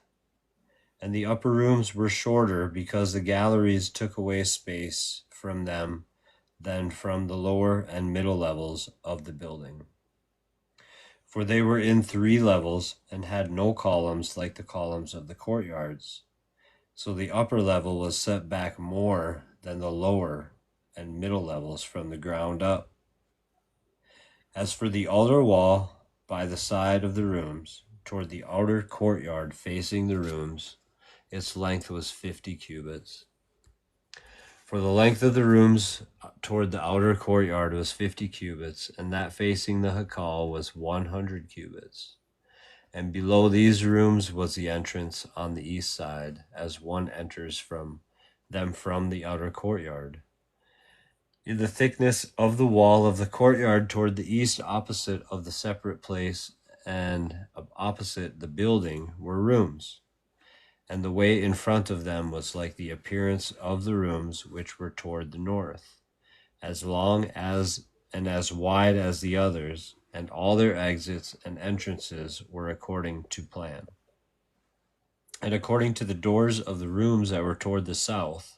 And the upper rooms were shorter, because the galleries took away space from them than from the lower and middle levels of the building. For they were in 3 levels, and had no columns like the columns of the courtyards. So the upper level was set back more than the lower and middle levels from the ground up. As for the altar wall by the side of the rooms, toward the outer courtyard facing the rooms, its length was 50 cubits. For the length of the rooms toward the outer courtyard was 50 cubits, and that facing the hekal was 100 cubits. And below these rooms was the entrance on the east side, as one enters from them from the outer courtyard. In the thickness of the wall of the courtyard toward the east, opposite of the separate place and opposite the building, were rooms. And the way in front of them was like the appearance of the rooms which were toward the north, as long as and as wide as the others, and all their exits and entrances were according to plan. And according to the doors of the rooms that were toward the south,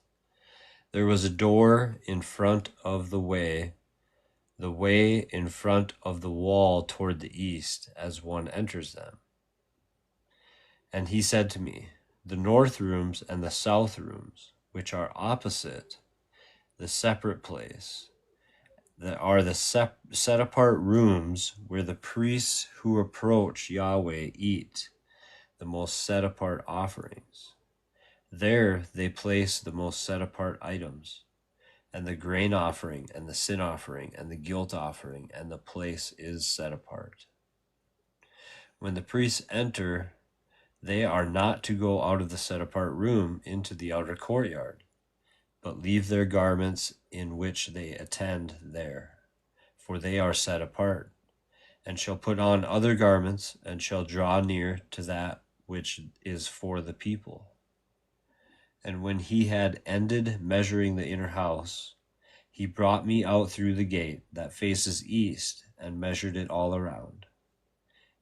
there was a door in front of the way in front of the wall toward the east, as one enters them. And he said to me, the north rooms and the south rooms, which are opposite the separate place, that are the set apart rooms where the priests who approach Yahweh eat the most set apart offerings. There they place the most set apart items, and the grain offering, and the sin offering, and the guilt offering, and the place is set apart. When the priests enter, they are not to go out of the set apart room into the outer courtyard, but leave their garments in which they attend there, for they are set apart, and shall put on other garments, and shall draw near to that which is for the people. And when he had ended measuring the inner house, he brought me out through the gate that faces east, and measured it all around.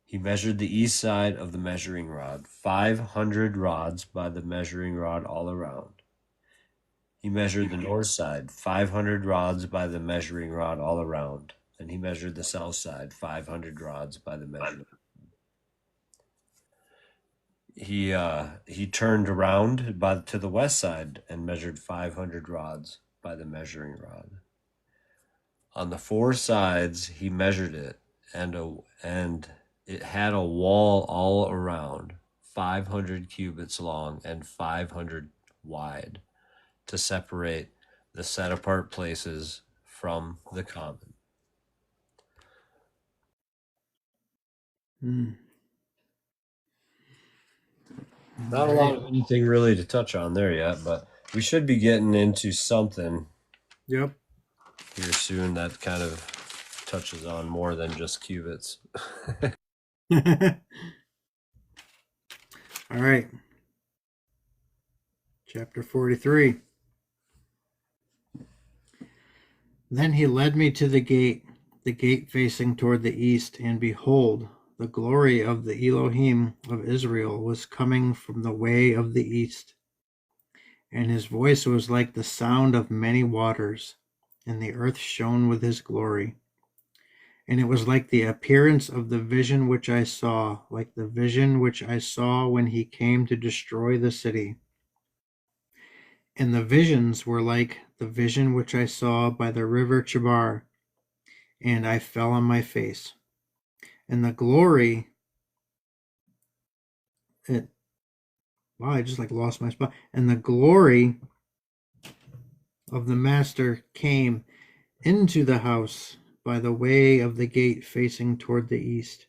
He measured the east side of the measuring rod, 500 rods by the measuring rod all around. He measured the north side, 500 rods by the measuring rod all around. And he measured the south side, 500 rods by the measuring. He turned around to the west side and measured 500 rods by the measuring rod. On the four sides he measured it, and it had a wall all around, 500 cubits long and 500 wide, to separate the set apart places from the common. Not a lot of anything really to touch on there yet, but we should be getting into something Yep. here soon that kind of touches on more than just cubits. All right. Chapter 43. Then he led me to the gate facing toward the east, and behold, the glory of the Elohim of Israel was coming from the way of the east. And his voice was like the sound of many waters, and the earth shone with his glory. And it was like the appearance of the vision which I saw, like the vision which I saw when he came to destroy the city. And the visions were like the vision which I saw by the river Chebar, and I fell on my face. And the glory, I just lost my spot. And the glory of the master came into the house by the way of the gate facing toward the east.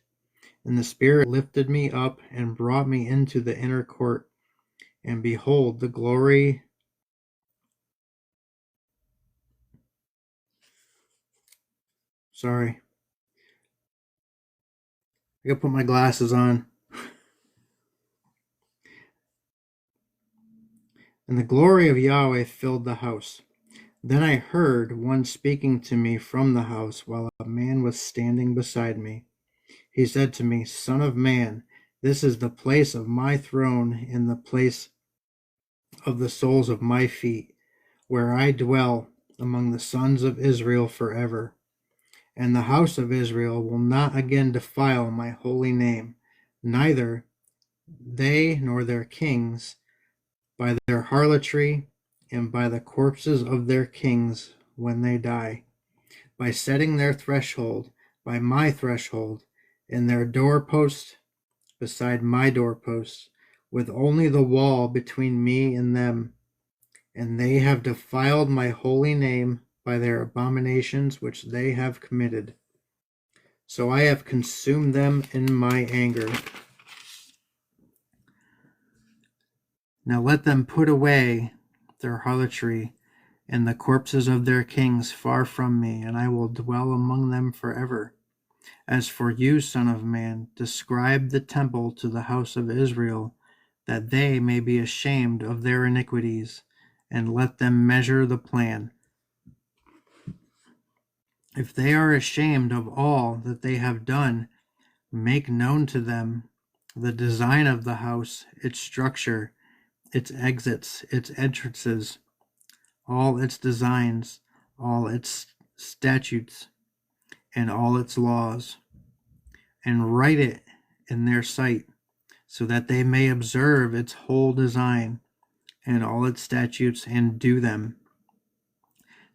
And the Spirit lifted me up and brought me into the inner court. And behold, the glory I gotta put my glasses on. And the glory of Yahweh filled the house. Then I heard one speaking to me from the house while a man was standing beside me. He said to me, Son of man, this is the place of my throne and the place of the soles of my feet, where I dwell among the sons of Israel forever. And the house of Israel will not again defile my holy name, neither they nor their kings, by their harlotry and by the corpses of their kings when they die, by setting their threshold by my threshold, and their doorpost beside my doorposts, with only the wall between me and them. And they have defiled my holy name by their abominations which they have committed. So I have consumed them in my anger. Now let them put away their harlotry and the corpses of their kings far from me, and I will dwell among them forever. As for you, Son of man, describe the temple to the house of Israel, that they may be ashamed of their iniquities, and let them measure the plan. If they are ashamed of all that they have done, make known to them the design of the house, its structure, its exits, its entrances, all its designs, all its statutes, and all its laws, and write it in their sight, so that they may observe its whole design and all its statutes and do them.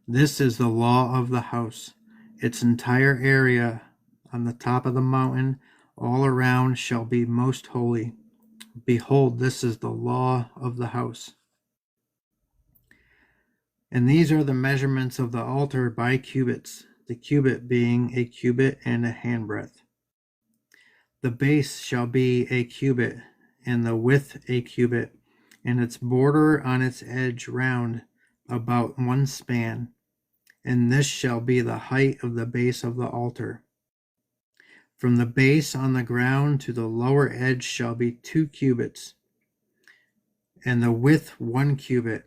This is the law of the house. Its entire area on the top of the mountain all around shall be most holy. Behold, this is the law of the house. And these are the measurements of the altar by cubits, the cubit being a cubit and a handbreadth. The base shall be a cubit, and the width a cubit, and its border on its edge round about one span. And this shall be the height of the base of the altar. From the base on the ground to the lower edge shall be 2 cubits, and the width 1 cubit.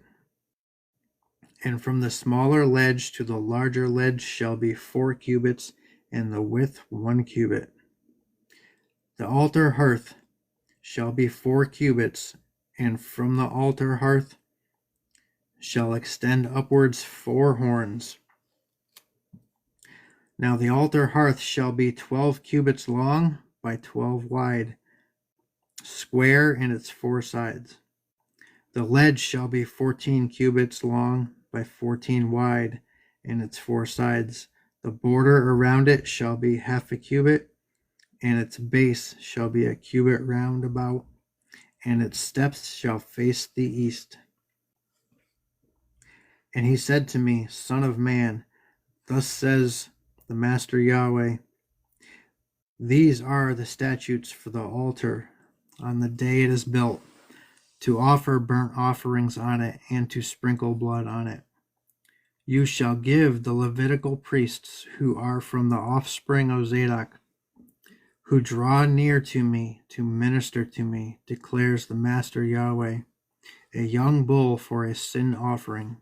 And from the smaller ledge to the larger ledge shall be 4 cubits, and the width 1 cubit. The altar hearth shall be 4 cubits, and from the altar hearth shall extend upwards 4 horns. Now the altar hearth shall be 12 cubits long by 12 wide, square in its 4 sides. The ledge shall be 14 cubits long by 14 wide in its 4 sides. The border around it shall be half a cubit, and its base shall be a cubit round about, and its steps shall face the east. And he said to me, Son of man, thus says the Master Yahweh, these are the statutes for the altar on the day it is built, to offer burnt offerings on it and to sprinkle blood on it. You shall give the Levitical priests who are from the offspring of Zadok, who draw near to me to minister to me, declares the Master Yahweh, a young bull for a sin offering.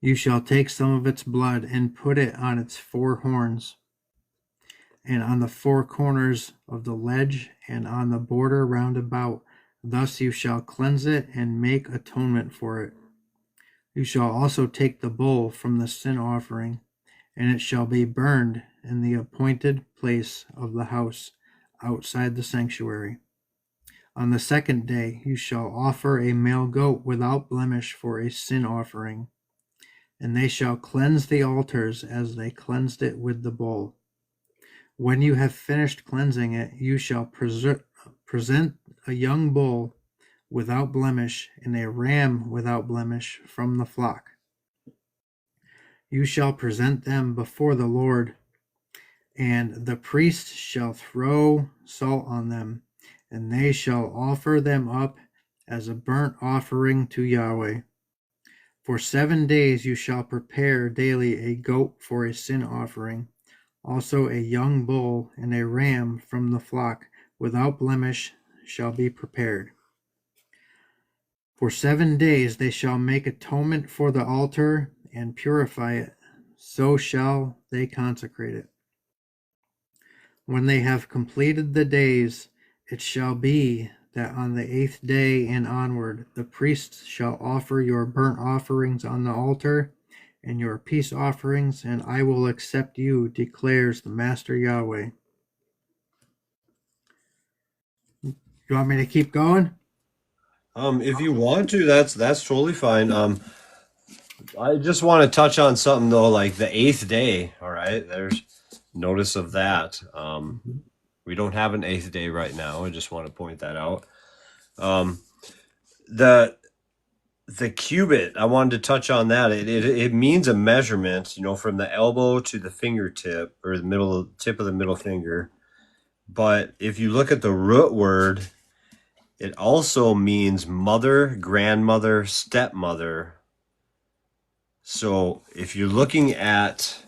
You shall take some of its blood and put it on its 4 horns, and on the 4 corners of the ledge, and on the border round about. Thus you shall cleanse it and make atonement for it. You shall also take the bull from the sin offering, and it shall be burned in the appointed place of the house outside the sanctuary. On the 2nd day you shall offer a male goat without blemish for a sin offering, and they shall cleanse the altars as they cleansed it with the bull. When you have finished cleansing it, you shall present a young bull without blemish and a ram without blemish from the flock. You shall present them before the Lord, and the priest shall throw salt on them, and they shall offer them up as a burnt offering to Yahweh. For 7 days you shall prepare daily a goat for a sin offering, also a young bull and a ram from the flock without blemish shall be prepared. For 7 days they shall make atonement for the altar and purify it, so shall they consecrate it. When they have completed the days, it shall be that on the 8th day and onward the priests shall offer your burnt offerings on the altar and your peace offerings, and I will accept you, declares the Master Yahweh. You want me to keep going? If you want to, that's totally fine. I just want to touch on something though, like the 8th day. All right, there's notice of that. We don't have an 8th day right now. I just want to point that out. The cubit, I wanted to touch on that. It means a measurement, from the elbow to the fingertip, or the middle tip of the middle finger. But if you look at the root word, it also means mother, grandmother, stepmother. So if you're looking at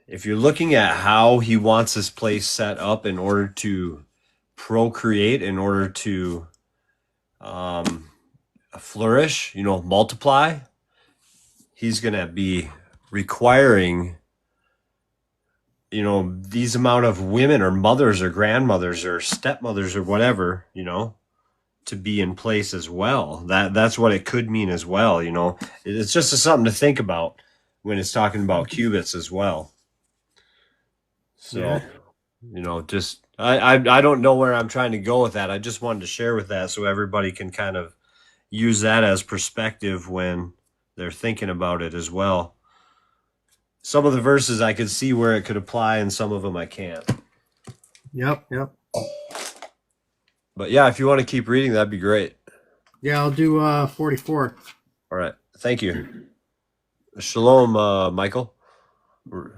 how he wants this place set up in order to procreate, in order to flourish, multiply, he's going to be requiring, these amount of women or mothers or grandmothers or stepmothers or whatever, to be in place as well. That's what it could mean as well. It's just something to think about when it's talking about cubits as well. So, just I don't know where I'm trying to go with that. I just wanted to share with that so everybody can kind of use that as perspective when they're thinking about it as well. Some of the verses I could see where it could apply, and some of them I can't. Yep. But yeah, if you want to keep reading, that'd be great. Yeah, I'll do 44. All right. Thank you. Shalom, Michael. All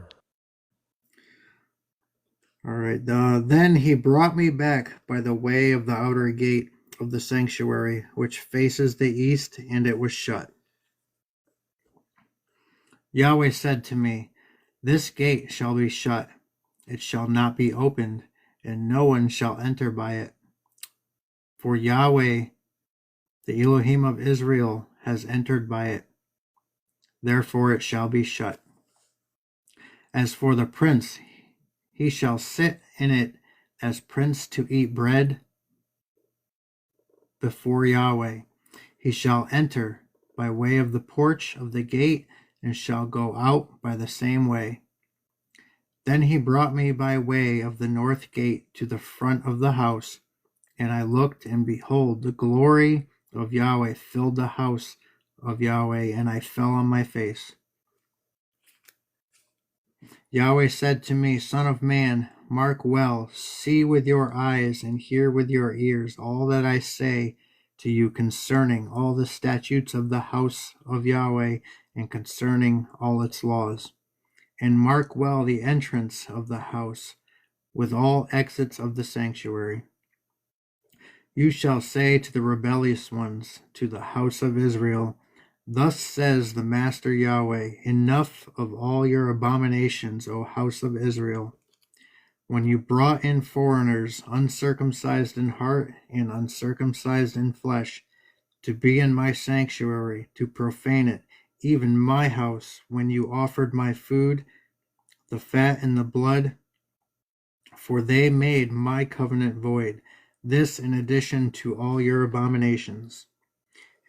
right. Then he brought me back by the way of the outer gate of the sanctuary, which faces the east, and it was shut. Yahweh said to me, This gate shall be shut, it shall not be opened, and no one shall enter by it. For Yahweh, the Elohim of Israel, has entered by it. Therefore it shall be shut. As for the prince, he shall sit in it as prince to eat bread before Yahweh. He shall enter by way of the porch of the gate, and shall go out by the same way. Then he brought me by way of the north gate to the front of the house, and I looked, and behold, the glory of Yahweh filled the house of Yahweh, and I fell on my face. Yahweh said to me, Son of man, mark well, see with your eyes, and hear with your ears all that I say to you concerning all the statutes of the house of Yahweh, and concerning all its laws. And mark well the entrance of the house, with all exits of the sanctuary. You shall say to the rebellious ones, to the house of Israel, Thus says the Master Yahweh, Enough of all your abominations, O house of Israel. When you brought in foreigners, uncircumcised in heart and uncircumcised in flesh, to be in my sanctuary, to profane it, even my house, when you offered my food, the fat and the blood, for they made my covenant void, this in addition to all your abominations.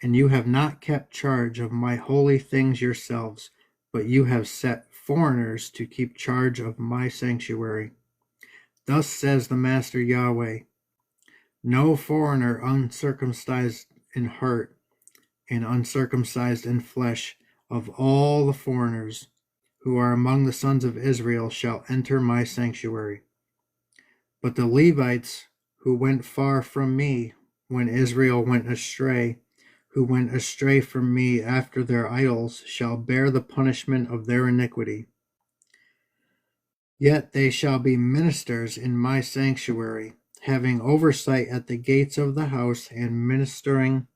And you have not kept charge of my holy things yourselves, but you have set foreigners to keep charge of my sanctuary. Thus says the Master Yahweh, No foreigner uncircumcised in heart and uncircumcised in flesh of all the foreigners who are among the sons of Israel shall enter my sanctuary. But the Levites who went far from me when Israel went astray, who went astray from me after their idols, shall bear the punishment of their iniquity. Yet they shall be ministers in my sanctuary, having oversight at the gates of the house, and ministering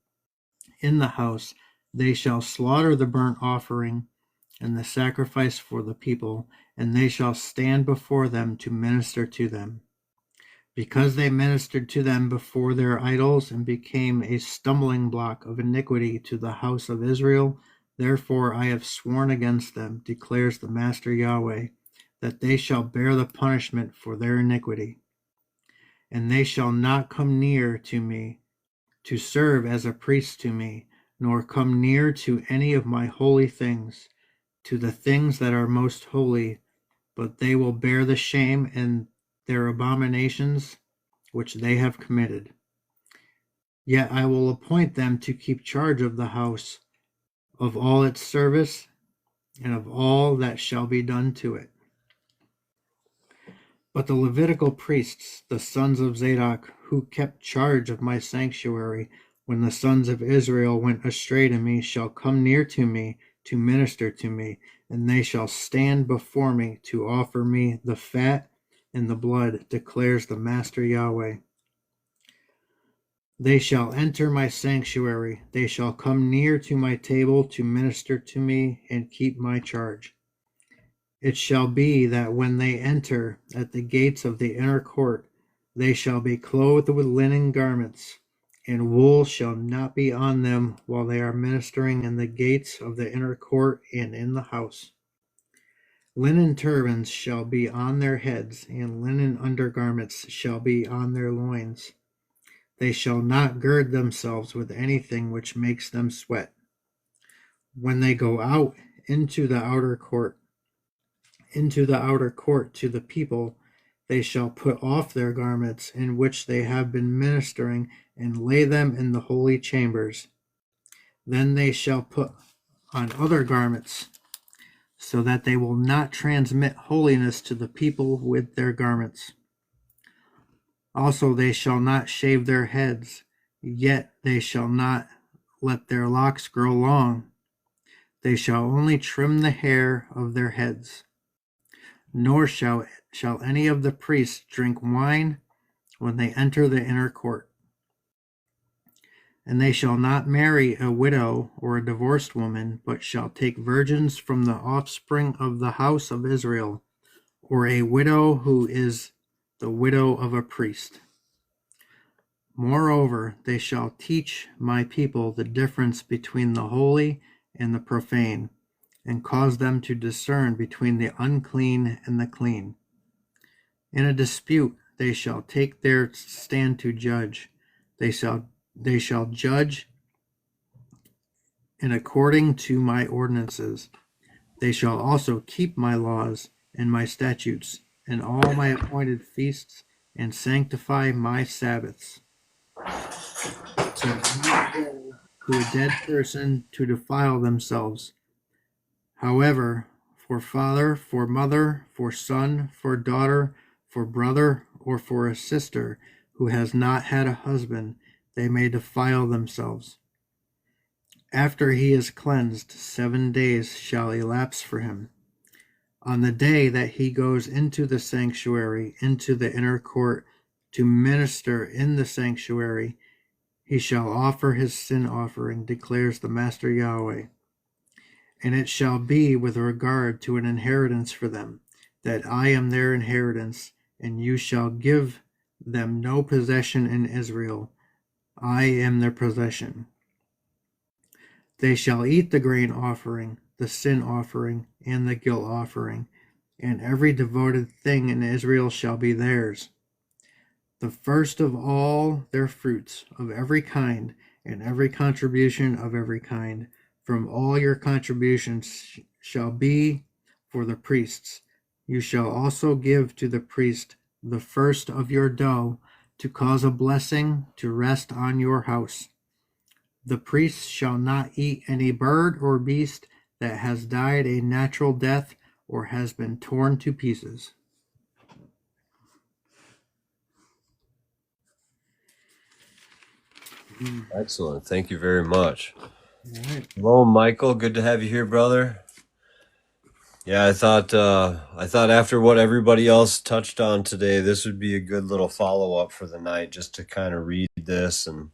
in the house. They shall slaughter the burnt offering and the sacrifice for the people, and they shall stand before them to minister to them. Because they ministered to them before their idols and became a stumbling block of iniquity to the house of Israel, therefore I have sworn against them, declares the Master Yahweh, that they shall bear the punishment for their iniquity. And they shall not come near to me to serve as a priest to me, nor come near to any of my holy things, to the things that are most holy, but they will bear the shame and their abominations which they have committed. Yet I will appoint them to keep charge of the house, of all its service, and of all that shall be done to it. But the Levitical priests, the sons of Zadok, who kept charge of my sanctuary, when the sons of Israel went astray to me, shall come near to me to minister to me, and they shall stand before me to offer me the fat and the blood, declares the Master Yahweh. They shall enter my sanctuary, they shall come near to my table to minister to me and keep my charge. It shall be that when they enter at the gates of the inner court, they shall be clothed with linen garments, and wool shall not be on them while they are ministering in the gates of the inner court and in the house. Linen turbans shall be on their heads, and linen undergarments shall be on their loins. They shall not gird themselves with anything which makes them sweat. When they go out into the outer court, to the people, they shall put off their garments in which they have been ministering, and lay them in the holy chambers. Then they shall put on other garments, so that they will not transmit holiness to the people with their garments. Also they shall not shave their heads, yet they shall not let their locks grow long. They shall only trim the hair of their heads. Nor shall any of the priests drink wine when they enter the inner court. And they shall not marry a widow or a divorced woman, but shall take virgins from the offspring of the house of Israel, or a widow who is the widow of a priest. Moreover, they shall teach my people the difference between the holy and the profane, and cause them to discern between the unclean and the clean. In a dispute they shall take their stand to judge. They shall judge in according to my ordinances. They shall also keep my laws and my statutes and all my appointed feasts, and sanctify my Sabbaths. So not go to a dead person to defile themselves. However, for father, for mother, for son, for daughter, for brother, or for a sister who has not had a husband, they may defile themselves. After he is cleansed, 7 days shall elapse for him. On the day that he goes into the sanctuary, into the inner court, to minister in the sanctuary, he shall offer his sin offering, declares the Master Yahweh. And it shall be with regard to an inheritance for them, that I am their inheritance, and you shall give them no possession in Israel. I am their possession. They shall eat the grain offering, the sin offering, and the guilt offering, and every devoted thing in Israel shall be theirs. The first of all their fruits of every kind, and every contribution of every kind, from all your contributions shall be for the priests. You shall also give to the priest the first of your dough, to cause a blessing to rest on your house. The priest shall not eat any bird or beast that has died a natural death or has been torn to pieces. Excellent. Thank you very much. All right. Hello, Michael. Good to have you here, brother. Yeah, I thought after what everybody else touched on today, this would be a good little follow-up for the night, just to kind of read this and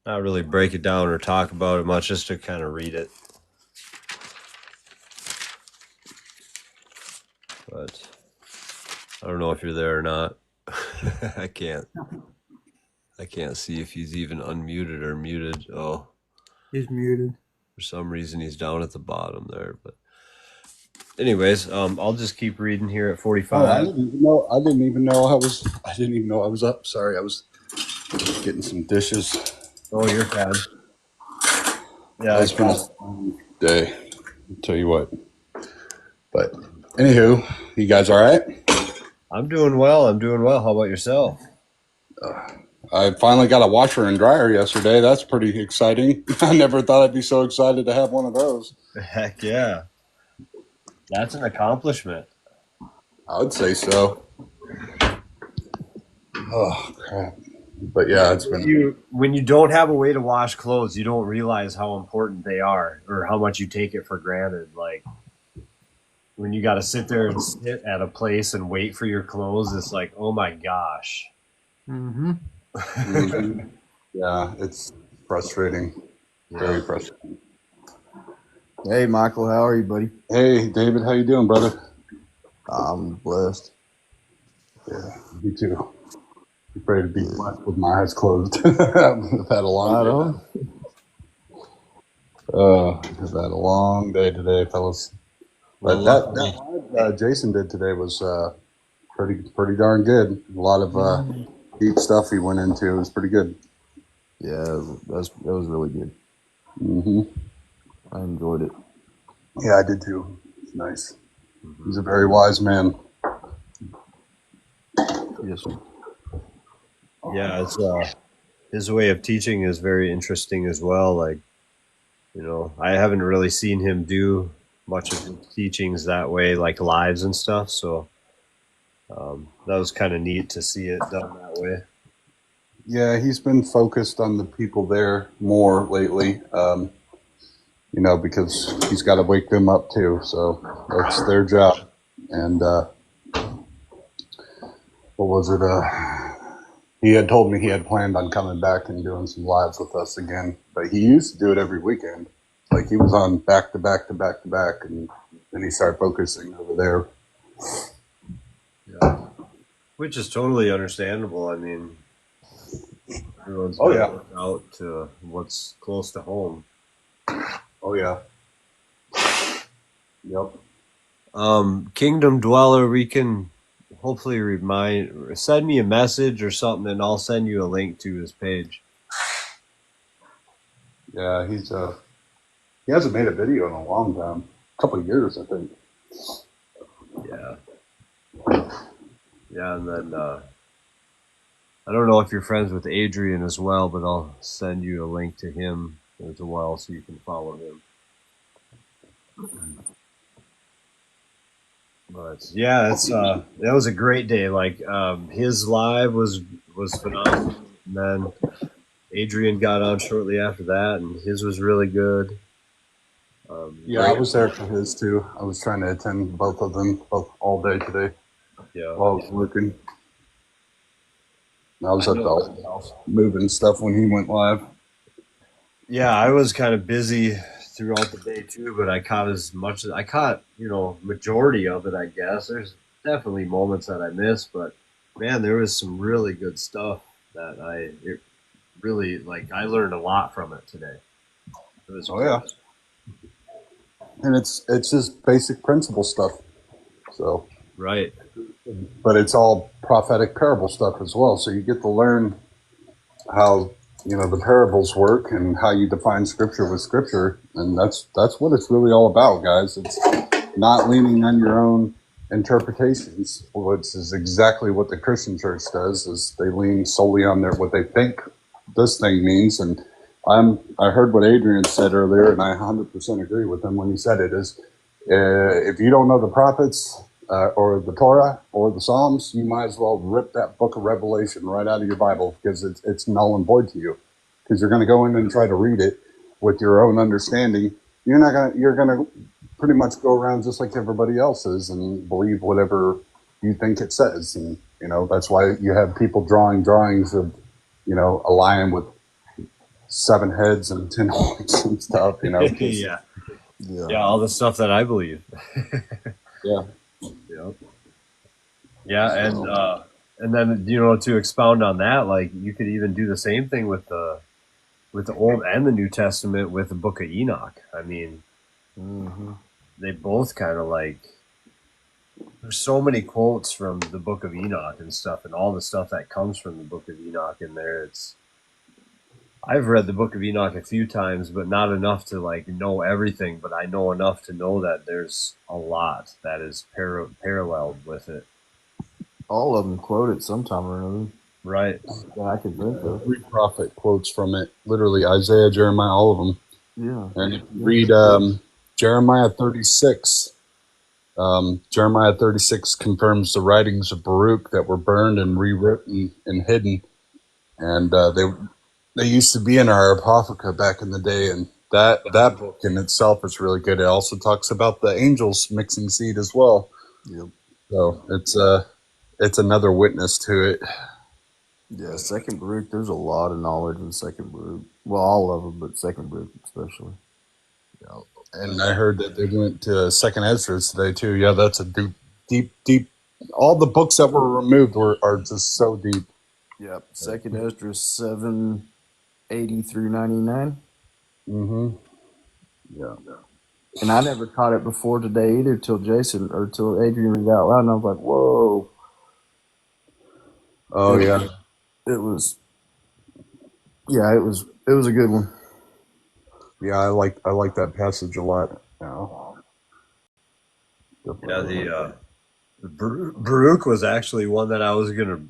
not really break it down or talk about it much, just to kind of read it. But I don't know if you're there or not. I can't see if he's even unmuted or muted. Oh, He's muted. for some reason he's down at the bottom there. But anyways, I'll just keep reading here at 45. Oh, I didn't even know I was up. Sorry, I was getting some dishes. Oh, you're fine. Yeah, It's been a long day. I'll tell you what. But anywho, you guys all right? I'm doing well. How about yourself? I finally got a washer and dryer yesterday. That's pretty exciting. I never thought I'd be so excited to have one of those. Heck yeah. That's an accomplishment. I would say so. Oh crap! But yeah, it's been. When you don't have a way to wash clothes, you don't realize how important they are, or how much you take it for granted. Like when you got to sit there and sit at a place and wait for your clothes, it's like, oh my gosh. Mm-hmm. Yeah, it's frustrating. Very frustrating. Hey, Michael, how are you, buddy? Hey, David, how you doing, brother? I'm blessed. Yeah, me too. I'm afraid to be blessed with my eyes closed. I've had a long day. I've had a long day today, fellas. But Well, that live Jason did today was pretty darn good. A lot of deep stuff he went into. It was pretty good. Yeah, that was really good. Hmm. I enjoyed it. Yeah, I did too. It's nice. He's a very wise man. Yes, sir. yeah, it's his way of teaching is very interesting as well. Like, I haven't really seen him do much of his teachings that way, like lives and stuff. So that was kind of neat to see it done that way. Yeah, he's been focused on the people there more lately. Because he's got to wake them up too. So that's their job. And what was it? He had told me he had planned on coming back and doing some lives with us again, but he used to do it every weekend. Like he was on back to back to back to back, and then he started focusing over there. Yeah. Which is totally understandable. I mean, everyone's Oh, got to yeah. look out to what's close to home. Oh yeah. Yep. Kingdom Dweller, we can hopefully send me a message or something, and I'll send you a link to his page. Yeah, he hasn't made a video in a long time, a couple of years, I think. Yeah. Yeah, and then I don't know if you're friends with Adrian as well, but I'll send you a link to him as well so you can follow him. But yeah, that was a great day. Like his live was phenomenal, and then Adrian got on shortly after that, and his was really good. Yeah, I was there for his too. I was trying to attend both of them all day today Yeah. while I was working. I was at the old house moving stuff when he went live. Yeah, I was kind of busy throughout the day too, but I caught majority of it, I guess. There's definitely moments that I missed, but man, there was some really good stuff that it really like I learned a lot from it today. It was Oh yeah, and it's just basic principle stuff. So, right. but it's all prophetic parable stuff as well. So you get to learn how the parables work and how you define scripture with scripture, and that's what it's really all about, guys. It's not leaning on your own interpretations, which is exactly what the Christian church does. Is they lean solely on what they think this thing means. And I heard what Adrian said earlier, and I 100% agree with him when he said it. Is if you don't know the prophets or the Torah or the Psalms, you might as well rip that book of Revelation right out of your Bible, because it's null and void to you. Because you're going to go in and try to read it with your own understanding. You're gonna pretty much go around just like everybody else is and believe whatever you think it says. And that's why you have people drawing drawings of a lion with 7 heads and 10 horns and stuff. Yeah, all the stuff that I believe. Yeah. Yep. Yeah, and then to expound on that, like you could even do the same thing with the Old and the New Testament with the Book of Enoch. I mean, they both kind of like there's so many quotes from the Book of Enoch and stuff, and all the stuff that comes from the Book of Enoch in there. I've read the Book of Enoch a few times, but not enough to like know everything. But I know enough to know that there's a lot that is paralleled with it. All of them quote it sometime or another. Right. That I could think of. Every prophet quotes from it. Literally, Isaiah, Jeremiah, all of them. Yeah. And if you read Jeremiah 36, Jeremiah 36 confirms the writings of Baruch that were burned and rewritten and hidden. And they used to be in our Apocrypha back in the day, and that book in itself is really good. It also talks about the angels mixing seed as well. Yep. So it's another witness to it. Yeah, Second Baruch, there's a lot of knowledge in Second Baruch. Well, all of them, but Second Baruch especially. Yeah. And I heard that they went to Second Ezra today too. Yeah, that's a deep. All the books that were removed are just so deep. Yep. Second Ezra 780 through 99. Mm-hmm. Yeah. And I never caught it before today either, till Adrian read it out loud, and I was like, "Whoa!" Oh yeah, It was, yeah, it was a good one. yeah. I like that passage a lot. Now, Yeah, the Baruch was actually one that I was gonna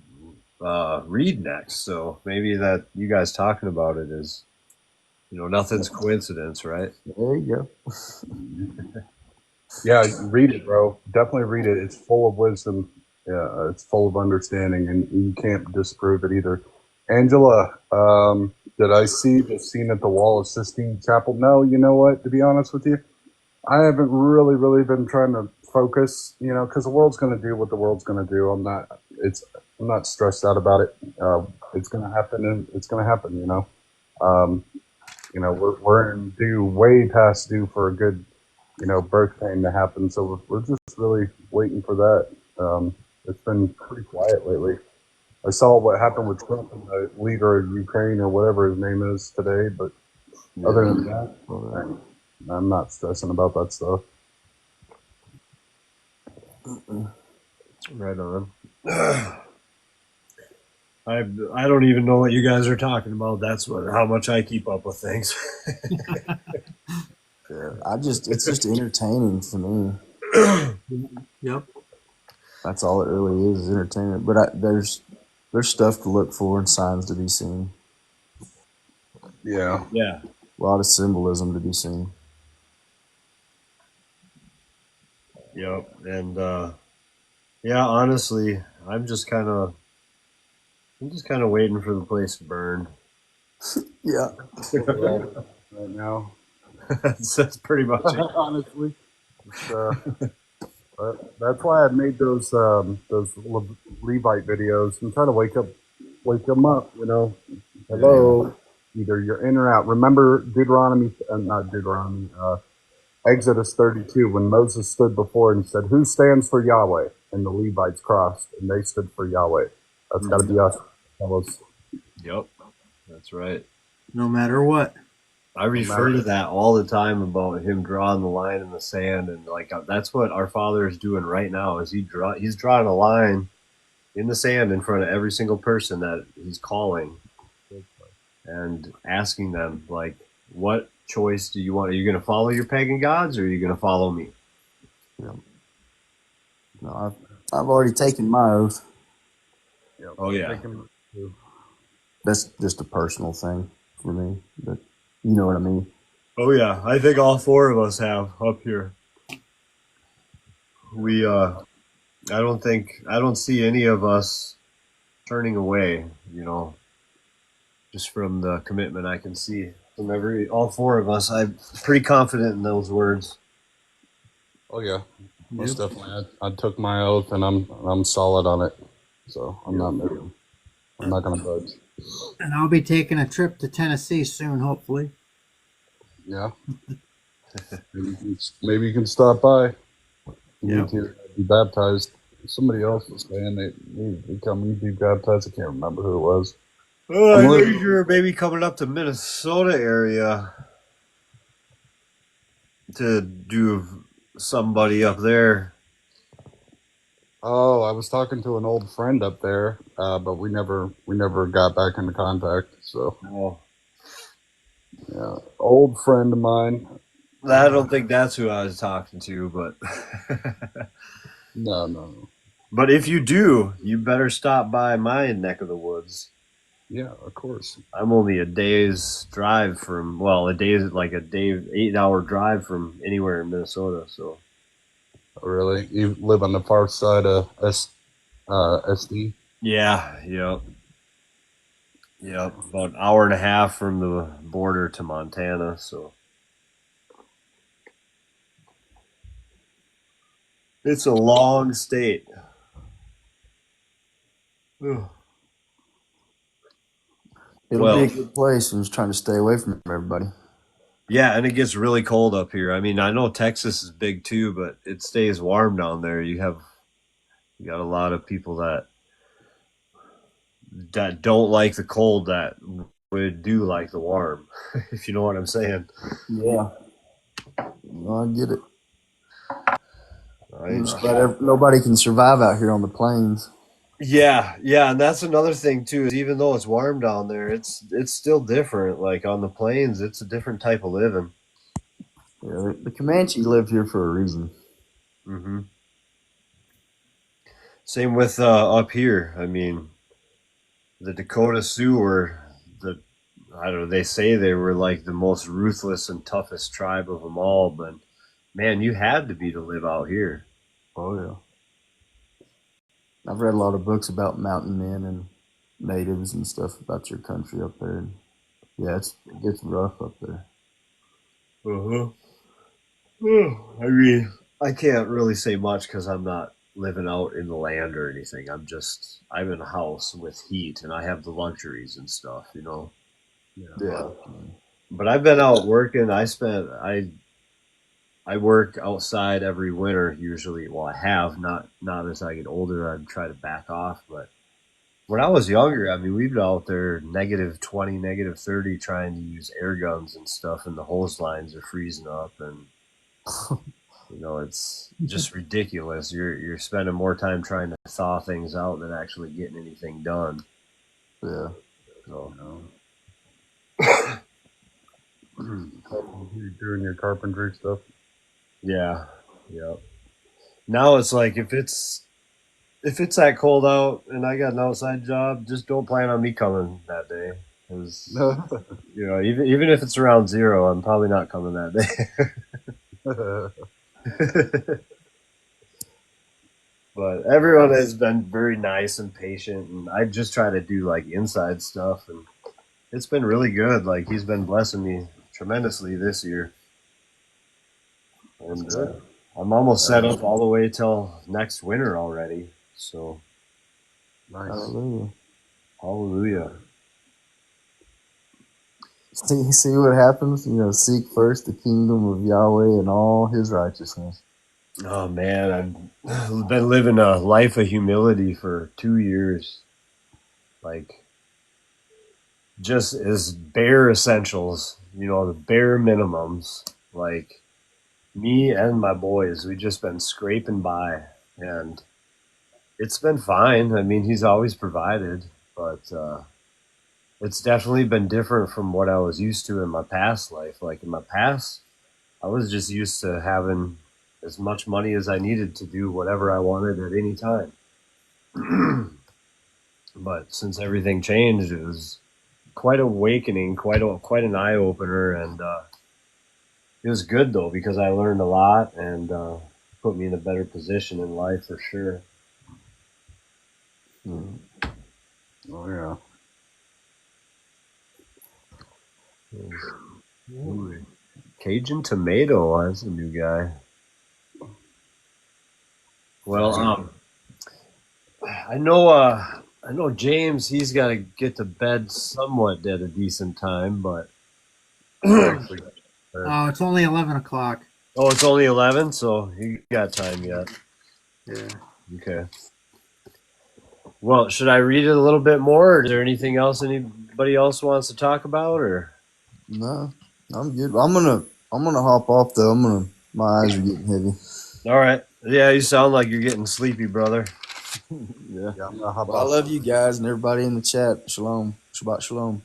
read next. So maybe that you guys talking about it is, nothing's coincidence, right? There you go. Yeah, read it, bro. Definitely read it. It's full of wisdom. Yeah, it's full of understanding, and you can't disprove it either. Angela, did I see the scene at the Wall of Sistine Chapel? No, you know what? To be honest with you, I haven't really been trying to focus. Because the world's going to do what the world's going to do. I'm not stressed out about it. It's going to happen, and it's going to happen. Um, we're in due, way past due for a good birth pain to happen. So we're just really waiting for that. It's been pretty quiet lately. I saw what happened with Trump and the leader of Ukraine or whatever his name is today, but other than that, I'm not stressing about that stuff. Right on. I don't even know what you guys are talking about. That's how much I keep up with things. Yeah, it's just entertaining for me. Yep. That's all it really is entertainment. But there's stuff to look for and signs to be seen. Yeah. Yeah. A lot of symbolism to be seen. Yep. And yeah, honestly, I'm just kind of waiting for the place to burn. Yeah. Right now, that's pretty much it. honestly, that's why I made those Levite videos and try to wake them up. Hello, either you're in or out. Remember not Deuteronomy, Exodus 32, when Moses stood before and said, "Who stands for Yahweh?" And the Levites crossed, and they stood for Yahweh. That's got to be us, fellows. Yep, that's right. No matter what. I refer to that all the time about him drawing the line in the sand, and that's what our Father is doing right now. Is he's drawing a line in the sand in front of every single person that he's calling, and asking them what choice do you want? Are you going to follow your pagan gods, or are you going to follow me? Yeah. No, I've already taken my oath. Yep. Oh yeah. That's just a personal thing for me, but you know what I mean. Oh yeah, I think all four of us have up here. We I don't see any of us turning away, just from the commitment I can see from all four of us. I'm pretty confident in those words. Oh yeah, most definitely. I took my oath, and I'm solid on it. So I'm not moving. I'm not going to budge. And I'll be taking a trip to Tennessee soon, hopefully. Yeah. Maybe you can stop by. Yeah. To be baptized. Somebody else was saying they needed to come and be baptized. I can't remember who it was. Oh, I think you're maybe coming up to Minnesota area to do somebody up there. Oh, I was talking to an old friend up there, but we never got back into contact. So, yeah, old friend of mine. I don't think that's who I was talking to, but No. But if you do, you better stop by my neck of the woods. Yeah, of course. I'm only a day's drive from, a day, 8-hour drive from anywhere in Minnesota. So, Really, you live on the far side of SD? Yeah, yep. About an hour and a half from the border to Montana. So, it's a long state. It'll be a good place. I'm just trying to stay away from everybody. Yeah, and it gets really cold up here. I mean, I know Texas is big too, but it stays warm down there. You got a lot of people that don't like the cold that would do like the warm, if you know what I'm saying. Yeah. No, I get it. I'm Right? just glad nobody can survive out here on the plains. Yeah, yeah, and that's another thing too. Is even though it's warm down there, it's still different. Like on the plains, it's a different type of living. Yeah, the Comanche lived here for a reason. Hmm. Same with up here. I mean, the Dakota Sioux were the I don't know. They say they were like the most ruthless and toughest tribe of them all, but man, you had to be to live out here. Oh yeah. I've read a lot of books about mountain men and natives and stuff about your country up there. And yeah, it gets rough up there. Uh-huh. I mean, I can't really say much because I'm not living out in the land or anything. I'm in a house with heat and I have the luxuries and stuff, you know. Yeah, Yeah. but I've been out working. I work outside every winter usually. Well, I have not as I get older. I try to back off, but when I was younger, I mean, we'd be out there -20, -30, trying to use air guns and stuff, and the hose lines are freezing up, and it's just ridiculous. You're spending more time trying to thaw things out than actually getting anything done. Yeah. So, You doing your carpentry stuff? yeah, yeah. Now it's like if it's that cold out and I got an outside job, just don't plan on me coming that day. Because even if it's around 0, I'm probably not coming that day. But everyone has been very nice and patient, and I just try to do like inside stuff, and it's been really good. Like he's been blessing me tremendously this year, and I'm almost set up all the way till next winter already. So Nice. Hallelujah. hallelujah. See what happens? Seek first the kingdom of Yahweh and all his righteousness. Oh man, I've been living a life of humility for 2 years. Like just as bare essentials, the bare minimums. Like me and my boys, we just been scraping by, and it's been fine. I mean, he's always provided, but it's definitely been different from what I was used to in my past life. Like in my past, I was just used to having as much money as I needed to do whatever I wanted at any time. But since everything changed, it was quite awakening, quite an eye opener, and it was good though because I learned a lot and put me in a better position in life for sure. Oh yeah. Ooh, Cajun tomato. That's a new guy. Well, I know. I know James. He's got to get to bed somewhat at a decent time, but Actually, Oh, it's only 11 o'clock. oh, it's only 11, so you got time yet. Yeah. Okay. Well, should I read it a little bit more, or is there anything else anybody else wants to talk about, or? No, I'm good. I'm gonna hop off though. My eyes are getting heavy. All right. Yeah, you sound like you're getting sleepy, brother. Yeah. yeah, I'm gonna hop Well, I off. love you guys and everybody in the chat. Shalom. Shabbat shalom.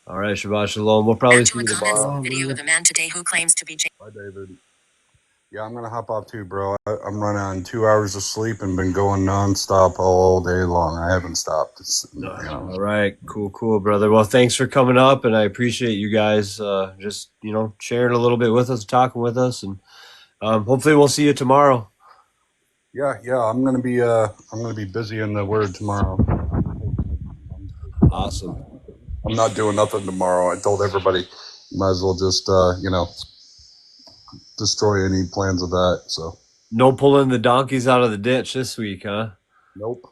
All right, Shabbat Shalom. We'll probably And to see a you comments tomorrow. video of a man today who claims to be Bye, David. Yeah, I'm gonna hop off too, bro. I'm running on 2 hours of sleep and been going nonstop all day long. I haven't stopped. All right, cool, brother. Well, thanks for coming up, and I appreciate you guys just sharing a little bit with us, talking with us, and hopefully we'll see you tomorrow. Yeah. I'm gonna be busy in the Word tomorrow. Awesome. I'm not doing nothing tomorrow. I told everybody, might as well just destroy any plans of that. So No pulling the donkeys out of the ditch this week, huh? nope.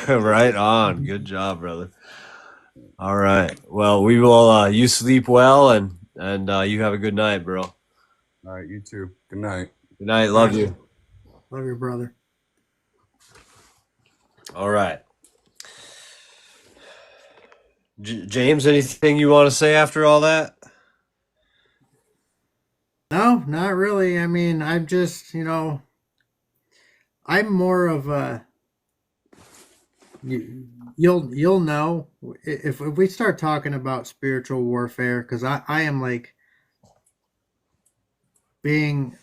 Right on. Good job, brother. All right. Well, we will. You sleep well, and you have a good night, bro. All right, you too. Good night. Good night. Love you. Love your brother. All right. James, anything you want to say after all that? No, not really. I mean, I'm just, I'm more of a you'll know if we start talking about spiritual warfare, because I am like, being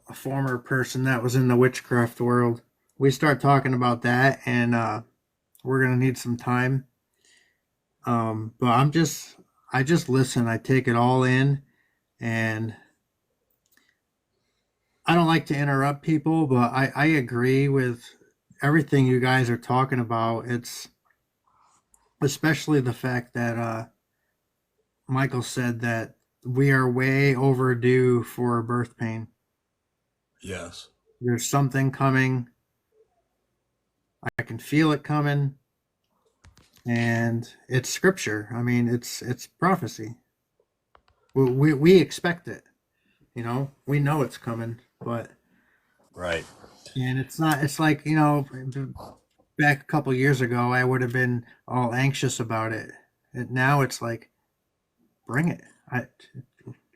a former person that was in the witchcraft world. We start talking about that, and we're gonna need some time. But I just listen. I take it all in, and I don't like to interrupt people, but I agree with everything you guys are talking about. It's especially the fact that Michael said that we are way overdue for birth pain. Yes. There's something coming. I can feel it coming, and it's scripture. I mean, it's prophecy. We expect it. We know it's coming, but Right. and it's not. It's like, back a couple years ago, I would have been all anxious about it. And now it's like, bring it.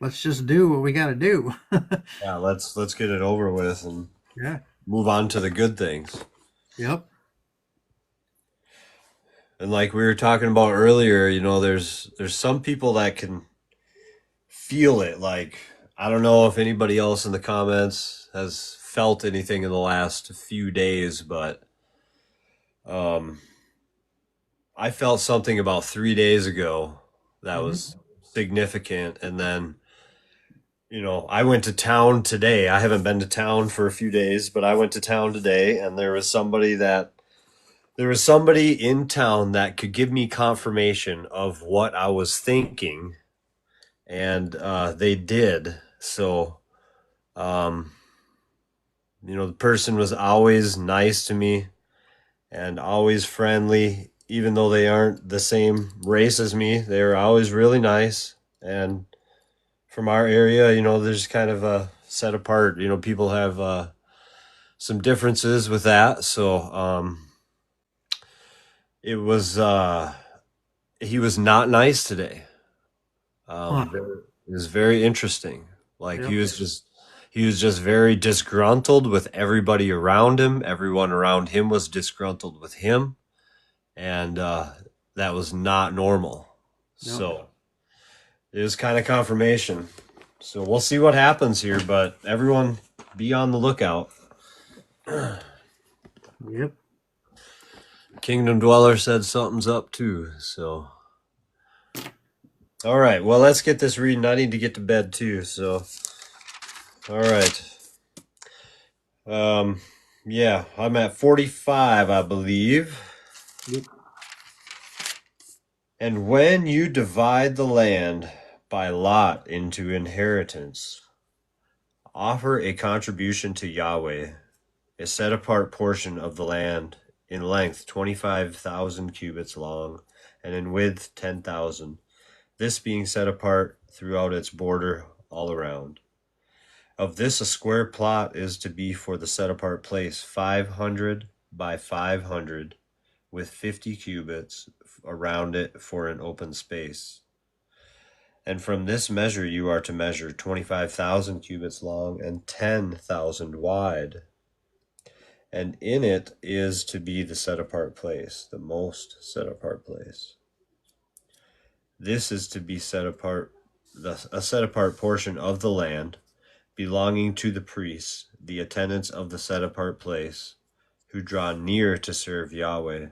Let's just do what we got to do. Yeah, let's get it over with and Yeah. move on to the good things. Yep. And like we were talking about earlier, there's some people that can feel it. Like, I don't know if anybody else in the comments has felt anything in the last few days, but um I felt something about 3 days ago that Hmm. was significant. And then, I went to town today. I haven't been to town for a few days, but I went to town today, and there was somebody in town that could give me confirmation of what I was thinking, and they did. So, um, the person was always nice to me and always friendly, even though they aren't the same race as me. They were always really nice. And from our area, there's kind of a set apart. People have some differences with that. So it was he was not nice today. Huh. It was very interesting. Like Yep. he was just very disgruntled with everybody around him. Everyone around him was disgruntled with him, and that was not normal. Yep. So it was kind of confirmation. So we'll see what happens here, but everyone be on the lookout. Yep. Kingdom Dweller said something's up too. So, all right. Well, let's get this reading. I need to get to bed too. So, all right. Yeah, I'm at 45, I believe. Yep. And when you divide the land by lot into inheritance, offer a contribution to Yahweh, a set apart portion of the land in length 25,000 cubits long, and in width 10,000, this being set apart throughout its border all around. Of this, a square plot is to be for the set apart place, 500 by 500, with 50 cubits around it for an open space. And from this measure you are to measure 25,000 cubits long and 10,000 wide. And in it is to be the set apart place, the most set apart place. This is to be set apart, a set apart portion of the land belonging to the priests, the attendants of the set apart place, who draw near to serve Yahweh.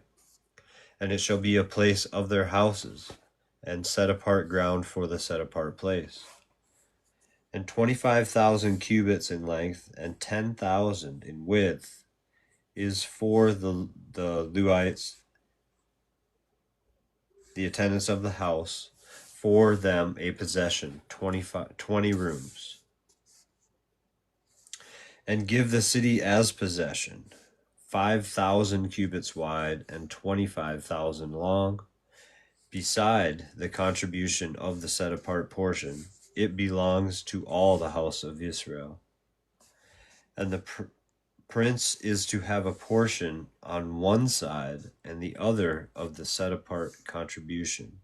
And it shall be a place of their houses, and set apart ground for the set apart place. And 25,000 cubits in length, and 10,000 in width, is for the Levites, the attendants of the house, for them a possession, 20 rooms. And give the city as possession, 5,000 cubits wide and 25,000 long. Beside the contribution of the set apart portion, it belongs to all the house of Israel. And the prince is to have a portion on one side and the other of the set apart contribution,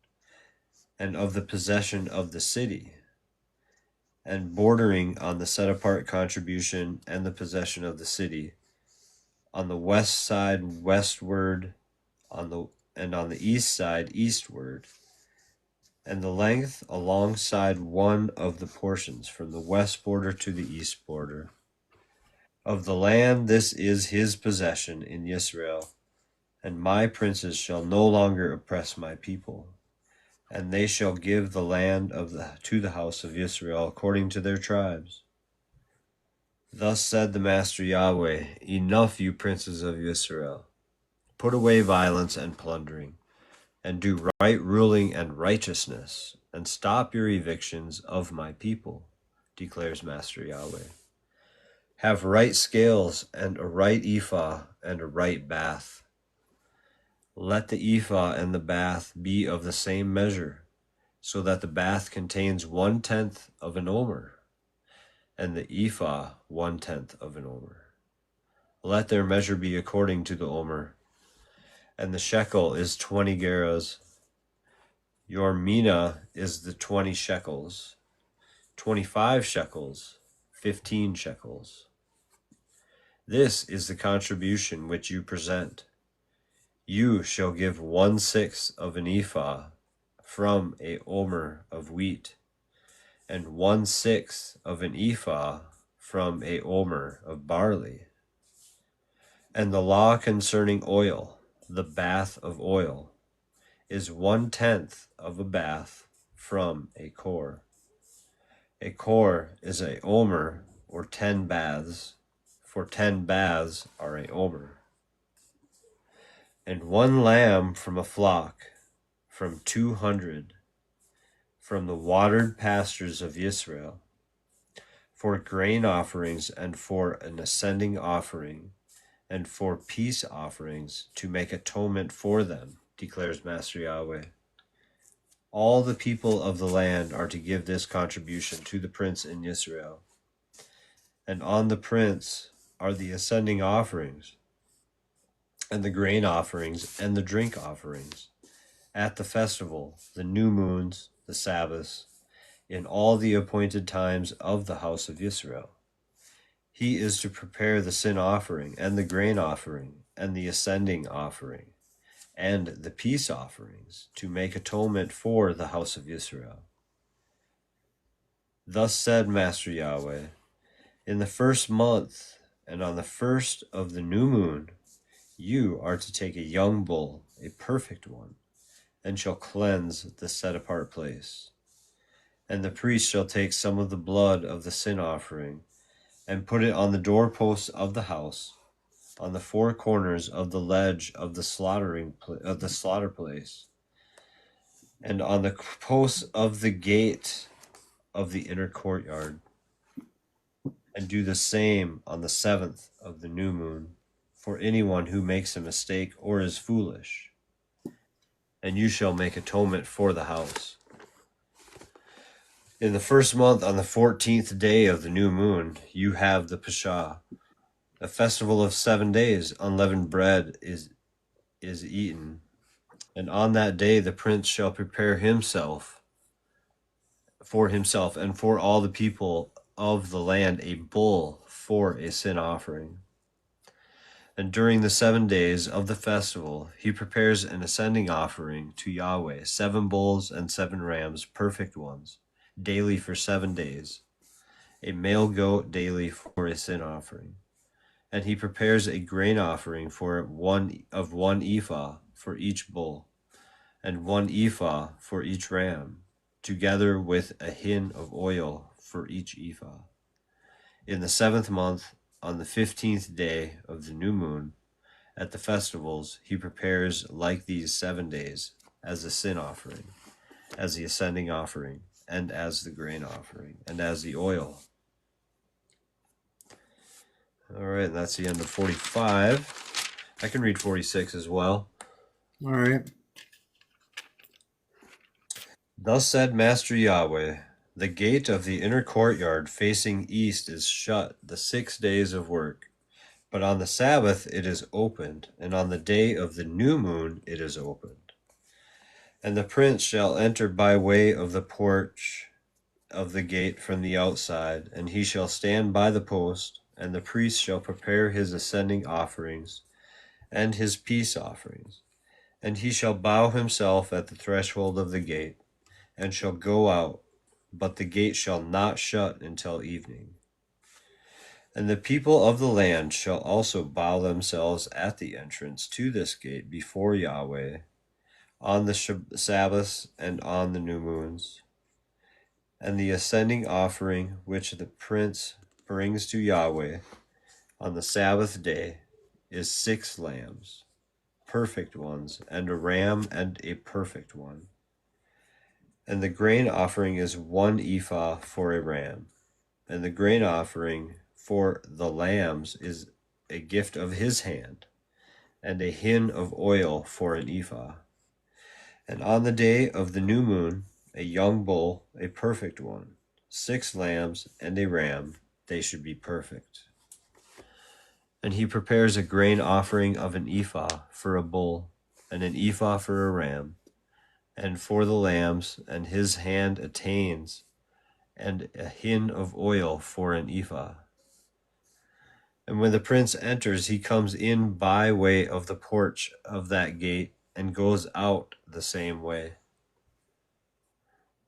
and of the possession of the city. and bordering on the set apart contribution and the possession of the city, on the west side westward, on the east side eastward, and the length alongside one of the portions from the west border to the east border. Of the land this is his possession in Israel, and my princes shall no longer oppress my people, and they shall give the land to the house of Israel according to their tribes. Thus said the Master Yahweh, enough, you princes of Israel. Put away violence and plundering, and do right ruling and righteousness, and stop your evictions of my people, declares Master Yahweh. Have right scales, and a right ephah, and a right bath. Let the ephah and the bath be of the same measure, so that the bath contains 1/10 of an omer, and the ephah 1/10 of an omer. Let their measure be according to the omer, and the shekel is 20 gerahs. Your mina is the 20 shekels, 25 shekels, 15 shekels. This is the contribution which you present. You shall give 1/6 of an ephah from a omer of wheat, and 1/6 of an ephah from a omer of barley. And the law concerning oil, the bath of oil, is 1/10 of a bath from a kor. A kor is a omer, or 10 baths, for 10 baths are a omer. And 1 lamb from a flock, from 200, from the watered pastures of Israel, for grain offerings and for an ascending offering, and for peace offerings, to make atonement for them, declares Master Yahweh. All the people of the land are to give this contribution to the prince in Israel. And on the prince are the ascending offerings, and the grain offerings, and the drink offerings, at the festival, the new moons, the Sabbaths, in all the appointed times of the house of Israel. He is to prepare the sin offering, and the grain offering, and the ascending offering, and the peace offerings, to make atonement for the house of Israel. Thus said Master Yahweh, in the first month, and on the first of the new moon, you are to take a young bull, a perfect one, and shall cleanse the set-apart place. And the priest shall take some of the blood of the sin offering, and put it on the doorposts of the house, on the 4 corners of the ledge of the slaughter place, and on the posts of the gate of the inner courtyard, and do the same on the 7th of the new moon, for anyone who makes a mistake or is foolish. And you shall make atonement for the house. In the first month, on the 14th day of the new moon, you have the Pesah, a festival of 7 days. Unleavened bread is eaten, and on that day the prince shall prepare for himself and for all the people of the land a bull for a sin offering. And during the 7 days of the festival, he prepares an ascending offering to Yahweh, 7 bulls and 7 rams, perfect ones, daily for 7 days, a male goat daily for a sin offering. And he prepares a grain offering for 1 ephah for each bull, and 1 ephah for each ram, together with a hin of oil for each ephah. In the 7th month, on the 15th day of the new moon, at the festivals, he prepares like these 7 days, as a sin offering, as the ascending offering, and as the grain offering, and as the oil. All right, and that's the end of 45. I can read 46 as well. All right. Thus said Master Yahweh, the gate of the inner courtyard facing east is shut the 6 days of work, but on the Sabbath it is opened, and on the day of the new moon it is opened. And the prince shall enter by way of the porch, of the gate from the outside, and he shall stand by the post, and the priest shall prepare his ascending offerings and his peace offerings. And he shall bow himself at the threshold of the gate, and shall go out, but the gate shall not shut until evening. And the people of the land shall also bow themselves at the entrance to this gate before Yahweh, on the Sabbaths and on the new moons. And the ascending offering which the prince brings to Yahweh on the Sabbath day is 6 lambs, perfect ones, and a ram and a perfect one. And the grain offering is 1 ephah for a ram. And the grain offering for the lambs is a gift of his hand, and a hin of oil for an ephah. And on the day of the new moon, a young bull, a perfect one, 6 lambs, and a ram, they should be perfect. And he prepares a grain offering of an ephah for a bull, and an ephah for a ram, and for the lambs, and his hand attains, and a hin of oil for an ephah. And when the prince enters, he comes in by way of the porch of that gate, and goes out the same way.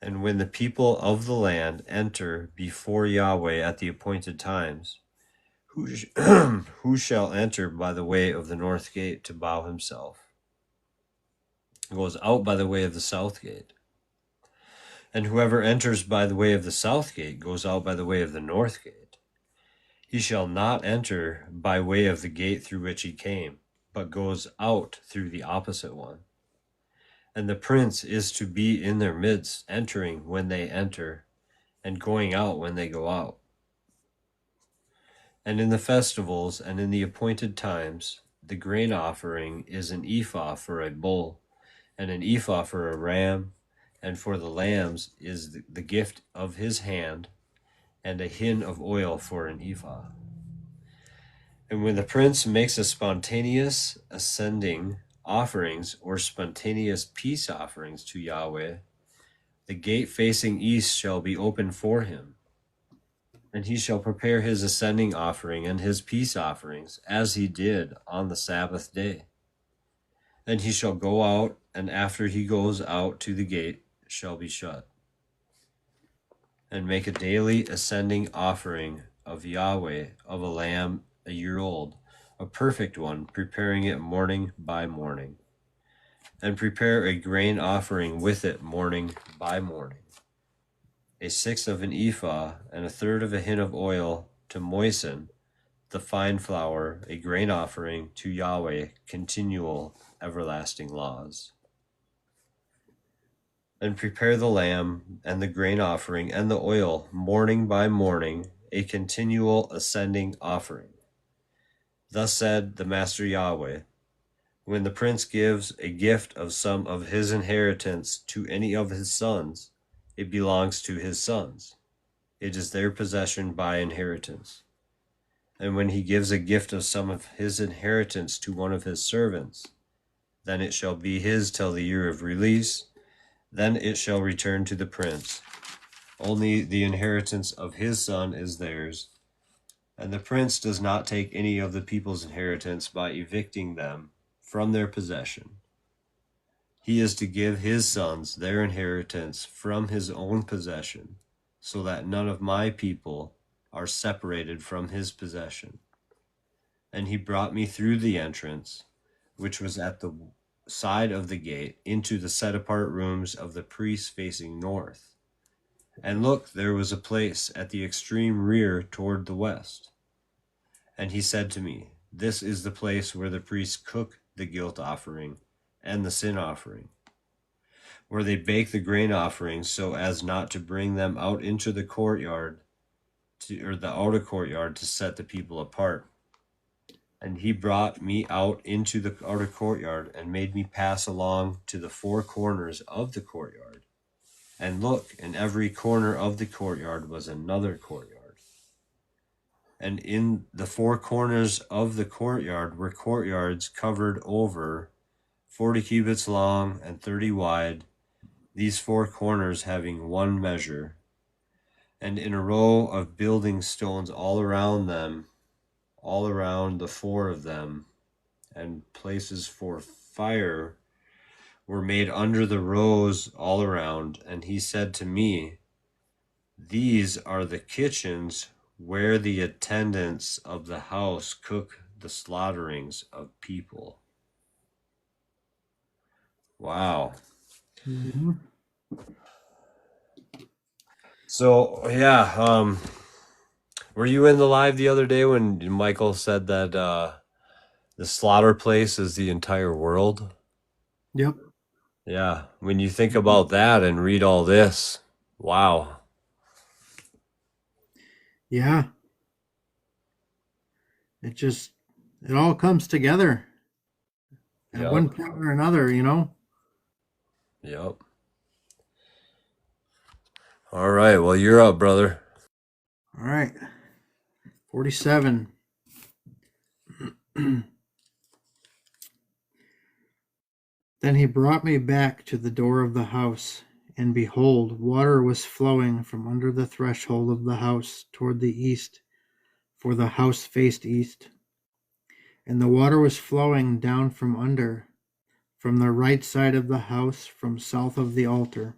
And when the people of the land enter before Yahweh at the appointed times, who shall enter by the way of the north gate to bow himself? Goes out by the way of the south gate. And whoever enters by the way of the south gate goes out by the way of the north gate. He shall not enter by way of the gate through which he came, but goes out through the opposite one. And the prince is to be in their midst, entering when they enter, and going out when they go out. And in the festivals and in the appointed times, the grain offering is an ephah for a bull, and an ephah for a ram, and for the lambs is the gift of his hand, and a hin of oil for an ephah. And when the prince makes a spontaneous ascending offerings or spontaneous peace offerings to Yahweh, the gate facing east shall be open for him, and he shall prepare his ascending offering and his peace offerings as he did on the Sabbath day. And he shall go out, and after he goes out to the gate shall be shut, and make a daily ascending offering of Yahweh of a lamb a year old, a perfect one, preparing it morning by morning. And prepare a grain offering with it morning by morning, 1/6 of an ephah, and 1/3 of a hin of oil to moisten the fine flour, a grain offering to Yahweh, continual everlasting laws. And prepare the lamb, and the grain offering, and the oil, morning by morning, a continual ascending offering. Thus said the Master Yahweh, when the prince gives a gift of some of his inheritance to any of his sons, it belongs to his sons. It is their possession by inheritance. And when he gives a gift of some of his inheritance to one of his servants, then it shall be his till the year of release. Then it shall return to the prince. Only the inheritance of his son is theirs. And the prince does not take any of the people's inheritance by evicting them from their possession. He is to give his sons their inheritance from his own possession, so that none of my people are separated from his possession. And he brought me through the entrance, which was at the side of the gate, into the set-apart rooms of the priests facing north. And look, there was a place at the extreme rear toward the west. And he said to me, this is the place where the priests cook the guilt offering and the sin offering, where they bake the grain offerings so as not to bring them out into the courtyard, or the outer courtyard, to set the people apart. And he brought me out into the outer courtyard and made me pass along to the 4 corners of the courtyard. And look, in every corner of the courtyard was another courtyard. And in the 4 corners of the courtyard were courtyards covered over, 40 cubits long and 30 wide, these 4 corners having one measure. and in a row of building stones all around them, all around the four of them, and places for fire were made under the rows all around. And he said to me, these are the kitchens where the attendants of the house cook the slaughterings of people. Wow. Mm-hmm. So yeah, were you in the live the other day when Michael said that the slaughter place is the entire world? Yep. Yeah, when you think about that and read all this, wow. Yeah. It all comes together at Yep. one point or another, you know? Yep. All right, well, you're up, brother. All right. 47. Then he brought me back to the door of the house, and behold, water was flowing from under the threshold of the house toward the east, for the house faced east. And the water was flowing down from under, from the right side of the house, from south of the altar.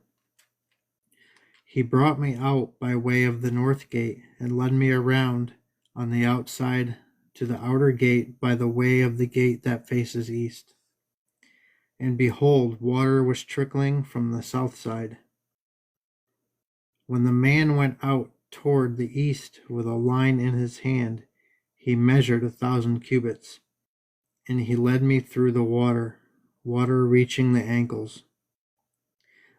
He brought me out by way of the north gate, and led me around on the outside to the outer gate by the way of the gate that faces east. And behold, water was trickling from the south side. When the man went out toward the east with a line in his hand, he measured 1,000 cubits, and he led me through the water, water reaching the ankles.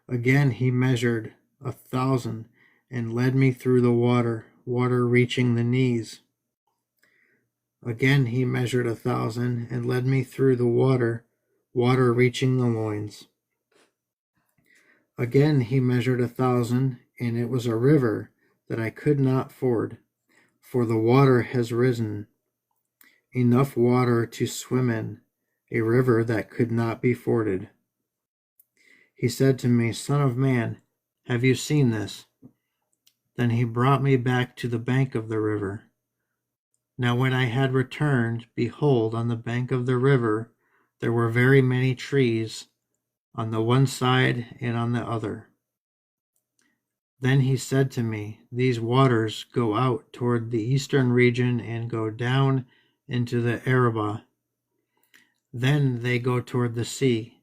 Again he measured 1,000, and led me through the water, water reaching the knees. Again he measured 1,000, and led me through the water, water reaching the loins. Again he measured 1,000, and it was a river that I could not ford, for the water has risen, enough water to swim in, a river that could not be forded. He said to me, Son of man, have you seen this? Then he brought me back to the bank of the river. Now when I had returned, behold, on the bank of the river there were very many trees, on the one side and on the other. Then he said to me, These waters go out toward the eastern region and go down into the Arabah. Then they go toward the sea,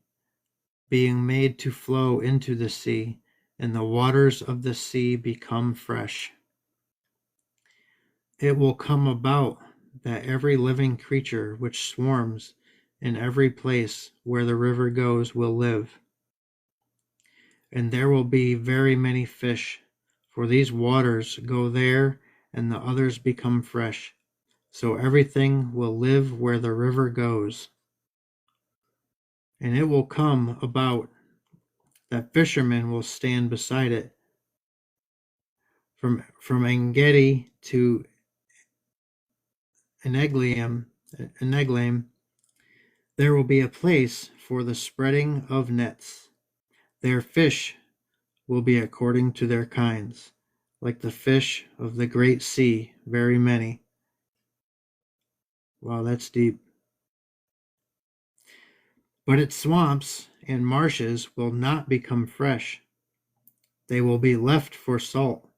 being made to flow into the sea, and the waters of the sea become fresh. It will come about that every living creature which swarms in every place where the river goes will live. And there will be very many fish, for these waters go there and the others become fresh. So everything will live where the river goes. And it will come about that fishermen will stand beside it. From Engedi to Eneglaim, there will be a place for the spreading of nets. Their fish will be according to their kinds, like the fish of the great sea, very many. Wow, that's deep. But its swamps and marshes will not become fresh. They will be left for salt.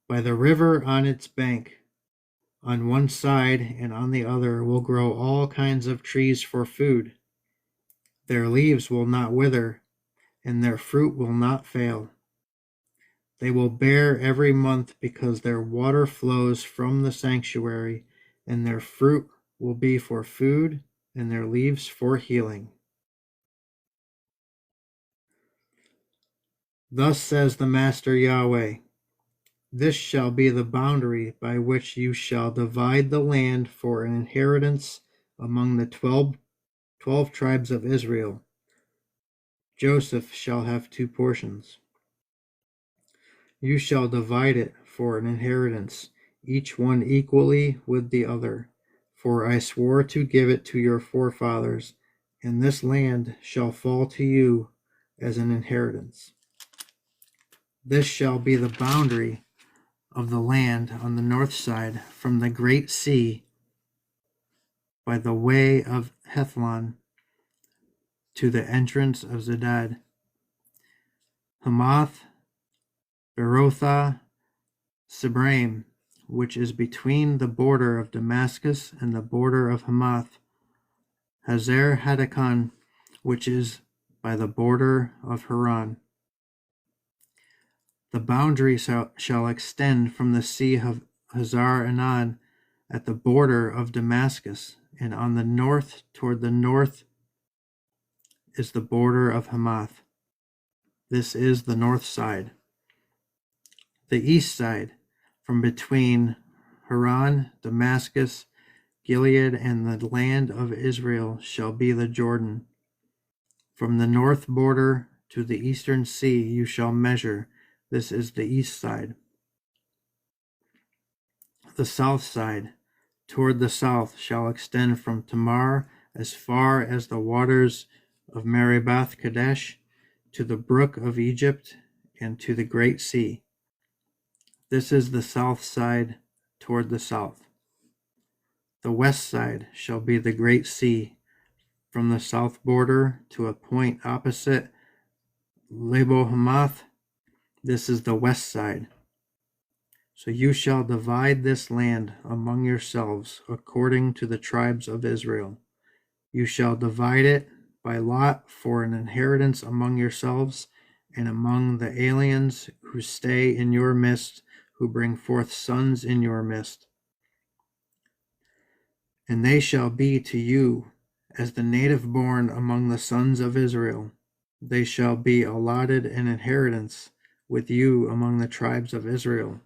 By the river on its bank, on one side and on the other, will grow all kinds of trees for food. Their leaves will not wither, and their fruit will not fail. They will bear every month because their water flows from the sanctuary, and their fruit will be for food, and their leaves for healing. Thus says the Master Yahweh, this shall be the boundary by which you shall divide the land for an inheritance among the 12 tribes of Israel. Joseph shall have 2 portions. You shall divide it for an inheritance, each one equally with the other. For I swore to give it to your forefathers, and this land shall fall to you as an inheritance. This shall be the boundary of the land on the north side, from the great sea by the way of Hethlon to the entrance of Zedad. Hamath, Berotha, Sibraim, which is between the border of Damascus and the border of Hamath. Hazer Hadakon, which is by the border of Haran. The boundary shall extend from the sea of Hazar Enan at the border of Damascus, and on the north toward the north is the border of Hamath. This is the north side. The east side, from between Haran, Damascus, Gilead, and the land of Israel, shall be the Jordan. From the north border to the eastern sea you shall measure. This is the east side. The south side, toward the south, shall extend from Tamar as far as the waters of Meribath Kadesh, to the brook of Egypt, and to the great sea. This is the south side toward the south. The west side shall be the great sea, from the south border to a point opposite Lebo Hamath. This is the west side. So you shall divide this land among yourselves according to the tribes of Israel. You shall divide it by lot for an inheritance among yourselves and among the aliens who stay in your midst, who bring forth sons in your midst. And they shall be to you as the native born among the sons of Israel. They shall be allotted an inheritance with you among the tribes of Israel.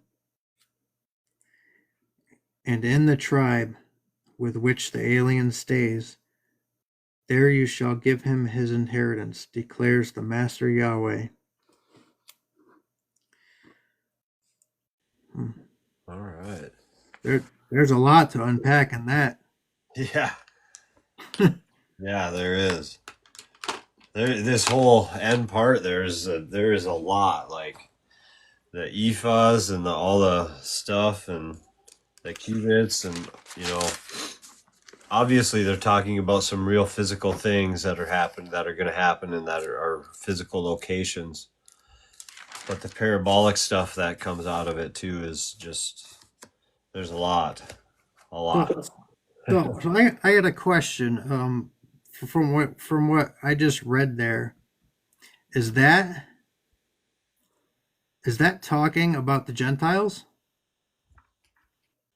And in the tribe with which the alien stays, there you shall give him his inheritance, declares the Master Yahweh. All right. There's a lot to unpack in that. Yeah. Yeah, there is. This whole end part, there is a lot, like the ephahs and all the stuff and the cubits, and obviously they're talking about some real physical things that are going to happen, and that are physical locations. But the parabolic stuff that comes out of it too is just, there's a lot. So I had a question. From what I just read there, is that talking about the Gentiles?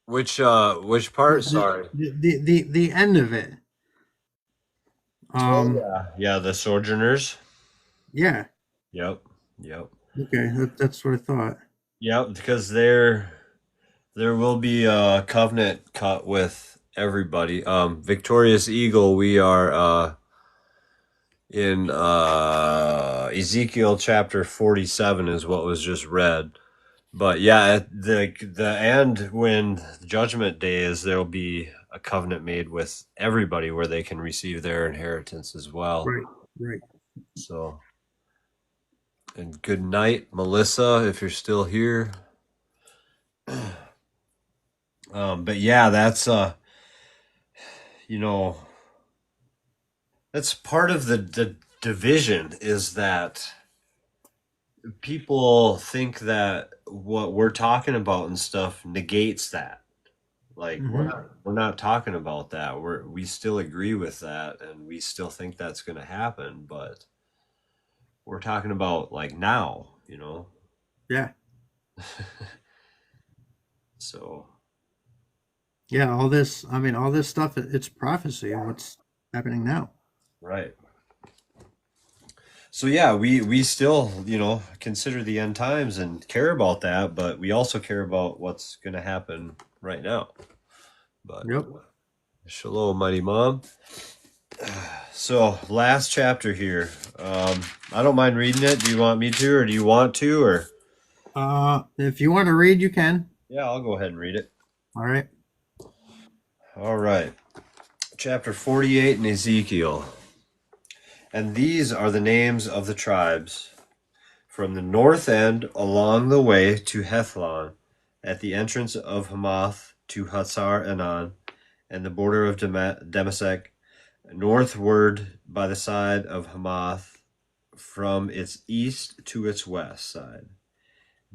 Which part? Sorry. The end of it. Yeah, the sojourners. Yeah. Yep. Okay, that's what I thought. Yep, because there will be a covenant cut with everybody. Victorious Eagle, we are in Ezekiel chapter 47 is what was just read. But yeah, at the end, when Judgment Day is, there will be a covenant made with everybody where they can receive their inheritance as well. Right. So, and good night, Melissa, if you're still here. But yeah, that's that's part of the division, is that people think that what we're talking about and stuff negates that. Like, we're not talking about that. We still agree with that, and we still think that's going to happen, but we're talking about like now, Yeah. So Yeah, all this stuff, it's prophecy of what's happening now. right. So yeah, we still, consider the end times and care about that, but we also care about what's going to happen right now. But Yep. Shalom, mighty mom. So last chapter here. I don't mind reading it. Do you want me to, or do you want to, or? If you want to read, you can. Yeah, I'll go ahead and read it. All right. All right. Chapter 48 in Ezekiel. And these are the names of the tribes. from the north end along the way to Hethlon, at the entrance of Hamath to Hatzar Enan, and the border of Damasek, northward by the side of Hamath, from its east to its west side.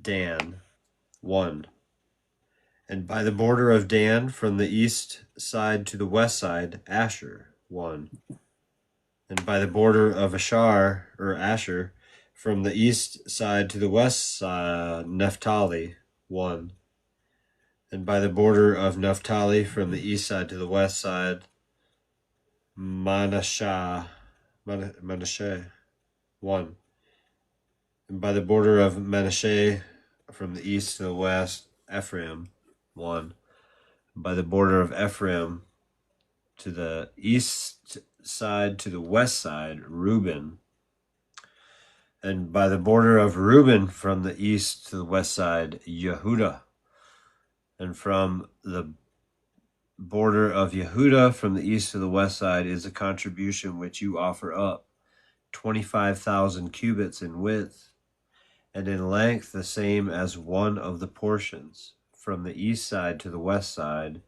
Dan, 1. And by the border of Dan, from the east side to the west side, Asher, 1. And by the border of Asher, from the east side to the west side, Naphtali, 1. And by the border of Naphtali, from the east side to the west side, Manasseh, 1. And by the border of Manasseh, from the east to the west, Ephraim, 1. By the border of Ephraim, to the east side to the west side, Reuben. And by the border of Reuben, from the east to the west side, Yehudah. And from the border of Yehudah, from the east to the west side, is a contribution which you offer up, 25,000 cubits in width, and in length the same as one of the portions, from the east side to the west side,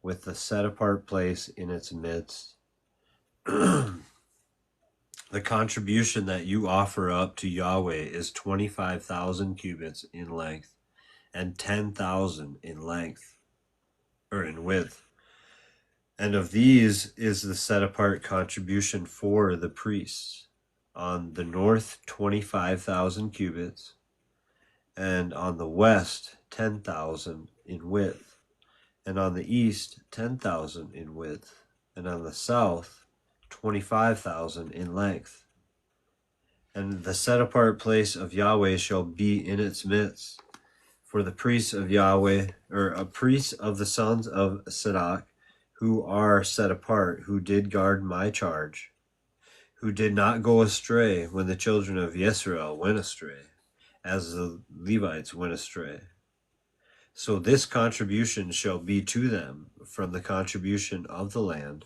with the set-apart place in its midst. The contribution that you offer up to Yahweh is 25,000 cubits in length and 10,000 in length, or in width. And of these is the set-apart contribution for the priests. On the north, 25,000 cubits, and on the west, 10,000 in width, and on the east, 10,000 in width, and on the south, 25,000 in length. And the set-apart place of Yahweh shall be in its midst. For the priests of Yahweh, or a priest of the sons of Sadok, who are set apart, who did guard my charge, who did not go astray when the children of Yisrael went astray, as the Levites went astray. So this contribution shall be to them from the contribution of the land,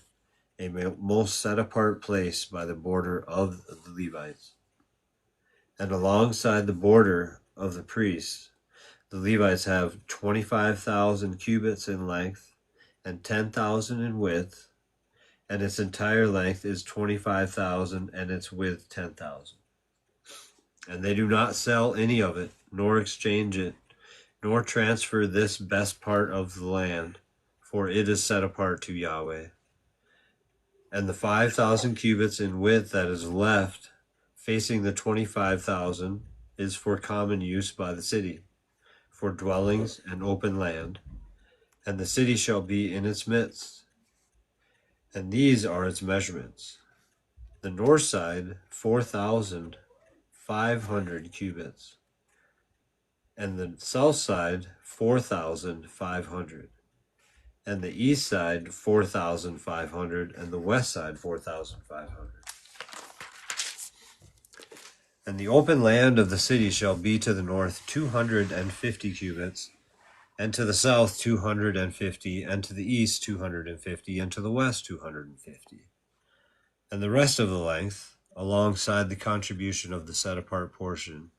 a most set apart place by the border of the Levites. And alongside the border of the priests, the Levites have 25,000 cubits in length and 10,000 in width, and its entire length is 25,000 and its width 10,000. And they do not sell any of it, nor exchange it, nor transfer this best part of the land, for it is set apart to Yahweh. And the 5,000 cubits in width that is left, facing the 25,000, is for common use by the city, for dwellings and open land, and the city shall be in its midst. And these are its measurements. The north side, 4,500 cubits, and the south side, 4,500, and the east side, 4,500, and the west side, 4,500. And the open land of the city shall be to the north 250 cubits, and to the south 250, and to the east 250, and to the west 250. And the rest of the length, alongside the contribution of the set-apart portion,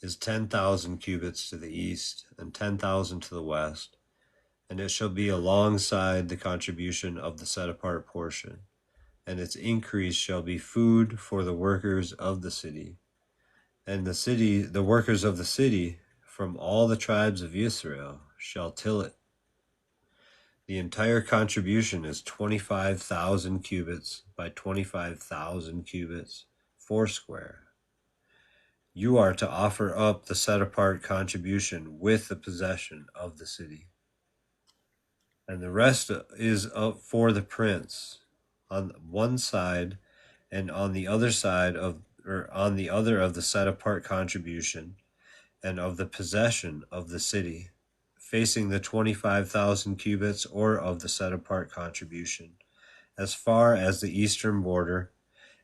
is 10,000 cubits to the east, and 10,000 to the west, and it shall be alongside the contribution of the set-apart portion, and its increase shall be food for the workers of the city. And the workers of the city, from all the tribes of Israel, shall till it. The entire contribution is 25,000 cubits by 25,000 cubits, foursquare. You are to offer up the set-apart contribution with the possession of the city. And the rest is up for the prince on one side, and on the other side of the set-apart contribution and of the possession of the city, facing the 25,000 cubits or of the set-apart contribution, as far as the eastern border,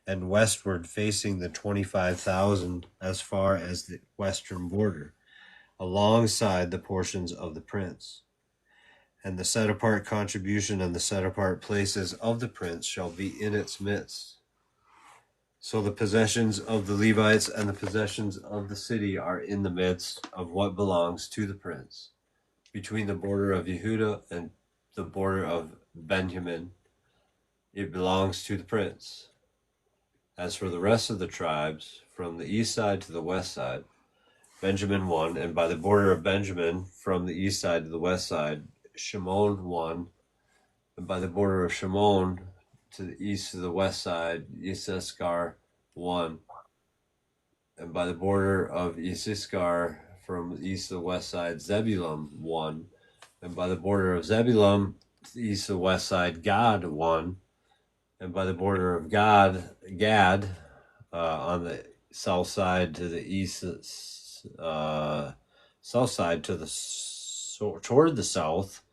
and westward facing the 25,000 as far as the western border, alongside the portions of the prince. And the set-apart contribution and the set-apart places of the prince shall be in its midst. So the possessions of the Levites and the possessions of the city are in the midst of what belongs to the prince, between the border of Yehuda and the border of Benjamin. It belongs to the prince. As for the rest of the tribes, from the east side to the west side, Benjamin won, and by the border of Benjamin, from the east side to the west side, Shimon won, and by the border of Shimon to the east to the west side, Issachar won, and by the border of Issachar from the east to the west side, Zebulun won, and by the border of Zebulun to the east to the west side, Gad won, and by the border of Gad on the south side to the east, south side to the toward the south,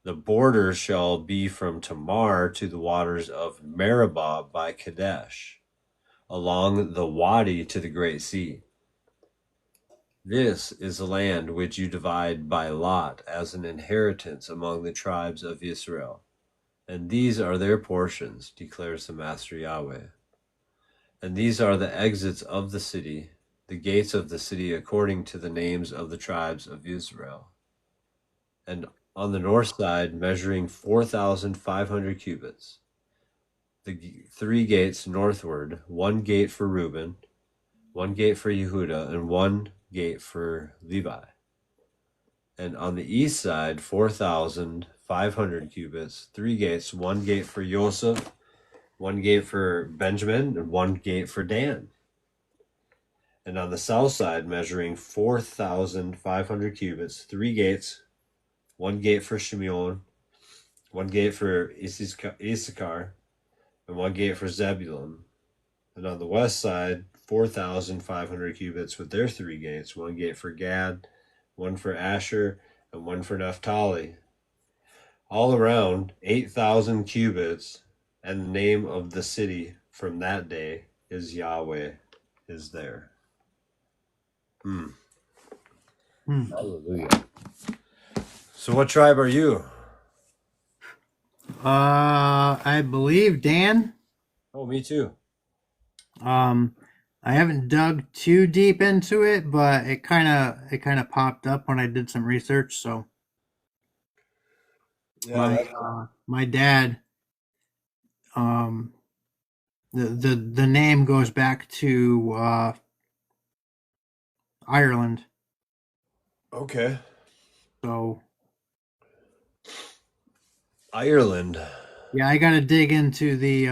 the border shall be from Tamar to the waters of Meribah by Kadesh, along the Wadi to the Great Sea. This is the land which you divide by lot as an inheritance among the tribes of Israel. And these are their portions, declares the Master Yahweh. And these are the exits of the city, the gates of the city according to the names of the tribes of Israel. And on the north side, measuring 4,500 cubits, the 3 gates northward, 1 gate for Reuben, 1 gate for Yehuda, and 1 gate for Levi. And on the east side, 4,500 cubits, 3 gates, 1 gate for Joseph, 1 gate for Benjamin, and 1 gate for Dan. And on the south side, measuring 4,500 cubits, 3 gates, 1 gate for Shimeon, 1 gate for Issachar, and 1 gate for Zebulun. And on the west side, 4,500 cubits with their 3 gates, 1 gate for Gad, 1 for Asher, and 1 for Naphtali. All around, 8,000 cubits, and the name of the city from that day is Yahweh is there. Hallelujah. So what tribe are you? I believe Dan. Oh, me too. I haven't dug too deep into it, but it kind of popped up when I did some research. So Yeah, my dad, um, the name goes back to Ireland. okay. So Ireland. yeah, I got to dig into the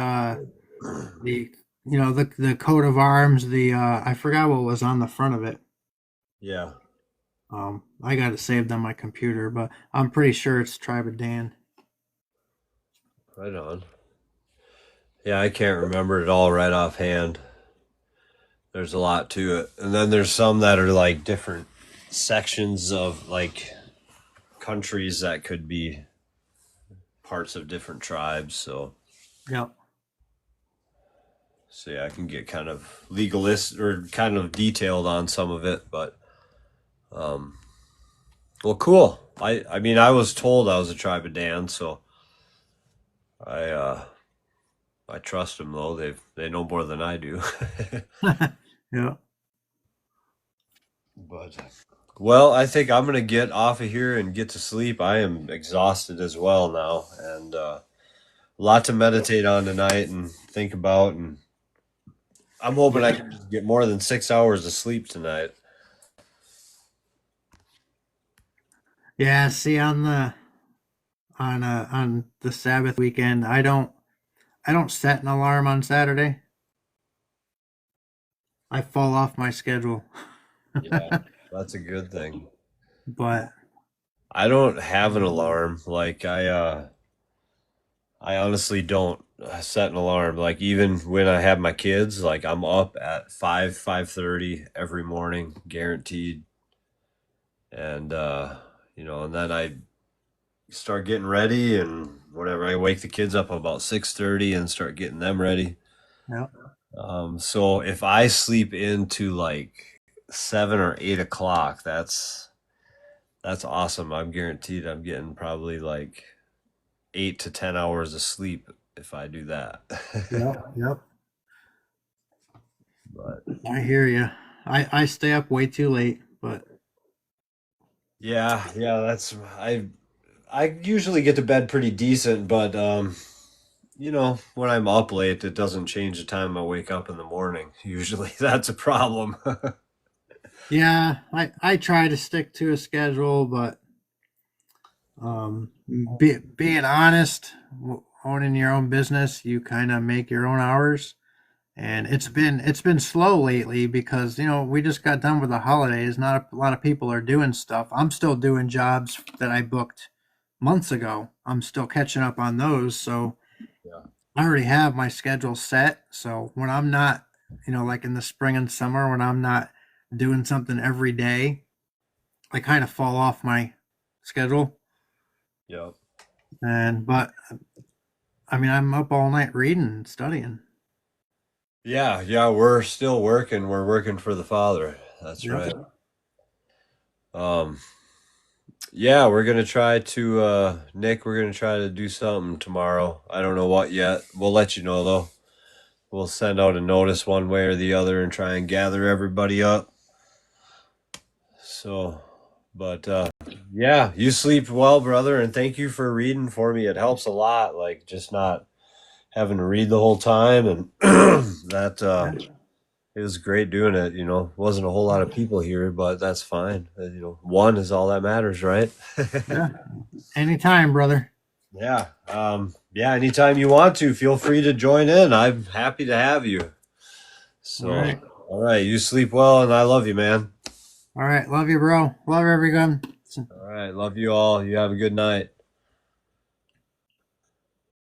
the coat of arms. The I forgot what was on the front of it. Yeah. I got it saved on my computer, but I'm pretty sure it's Tribe of Dan. Right on. Yeah, I can't remember it all right offhand. There's a lot to it. And then there's some that are like different sections of like countries that could be parts of different tribes. So Yep. yeah, I can get kind of legalist or kind of detailed on some of it, but well, cool. I mean, I was told I was a tribe of Dan, so I trust them though. They know more than I do. Yeah. But well, I think I'm gonna get off of here and get to sleep. I am exhausted as well now, and a lot to meditate on tonight and think about. And I'm hoping I can just get more than 6 hours of sleep tonight. Yeah, see on the Sabbath weekend, I don't set an alarm on Saturday. I fall off my schedule. Yeah, that's a good thing. But I don't have an alarm. Like I honestly don't set an alarm. Like even when I have my kids, like I'm up at 5:30 every morning, guaranteed. And and then I start getting ready and whatever. I wake the kids up about 6:30 and start getting them ready. yeah, So if I sleep into like 7 or 8 o'clock, that's awesome. I'm guaranteed I'm getting probably like 8 to 10 hours of sleep if I do that. yep, yep. But I hear you. I stay up way too late, but yeah, that's I usually get to bed pretty decent, but when I'm up late, it doesn't change the time I wake up in the morning. Usually that's a problem. yeah, I try to stick to a schedule, but um, being honest, owning your own business, you kind of make your own hours. And it's been slow lately because we just got done with the holidays. Not a lot of people are doing stuff. I'm still doing jobs that I booked months ago. I'm still catching up on those. So Yeah. I already have my schedule set. So when I'm not, like in the spring and summer, when I'm not doing something every day, I kind of fall off my schedule. Yep. But I mean, I'm up all night reading and studying. Yeah, we're still working. We're working for the Father. That's Yep. right. Um, yeah, we're gonna try to Nick, we're gonna try to do something tomorrow. I don't know what yet. We'll let you know though. We'll send out a notice one way or the other and try and gather everybody up. So, but yeah, you sleep well, brother, and thank you for reading for me. It helps a lot, like just not having to read the whole time and that Yeah. it was great doing it. Wasn't a whole lot of people here, but that's fine. One is all that matters, right? Yeah. Anytime, brother. Yeah. Yeah. Anytime you want to, feel free to join in. I'm happy to have you. All So, right. all right. You sleep well, and I love you, man. All right. Love you, bro. Love everyone. All right. Love you all. You have a good night.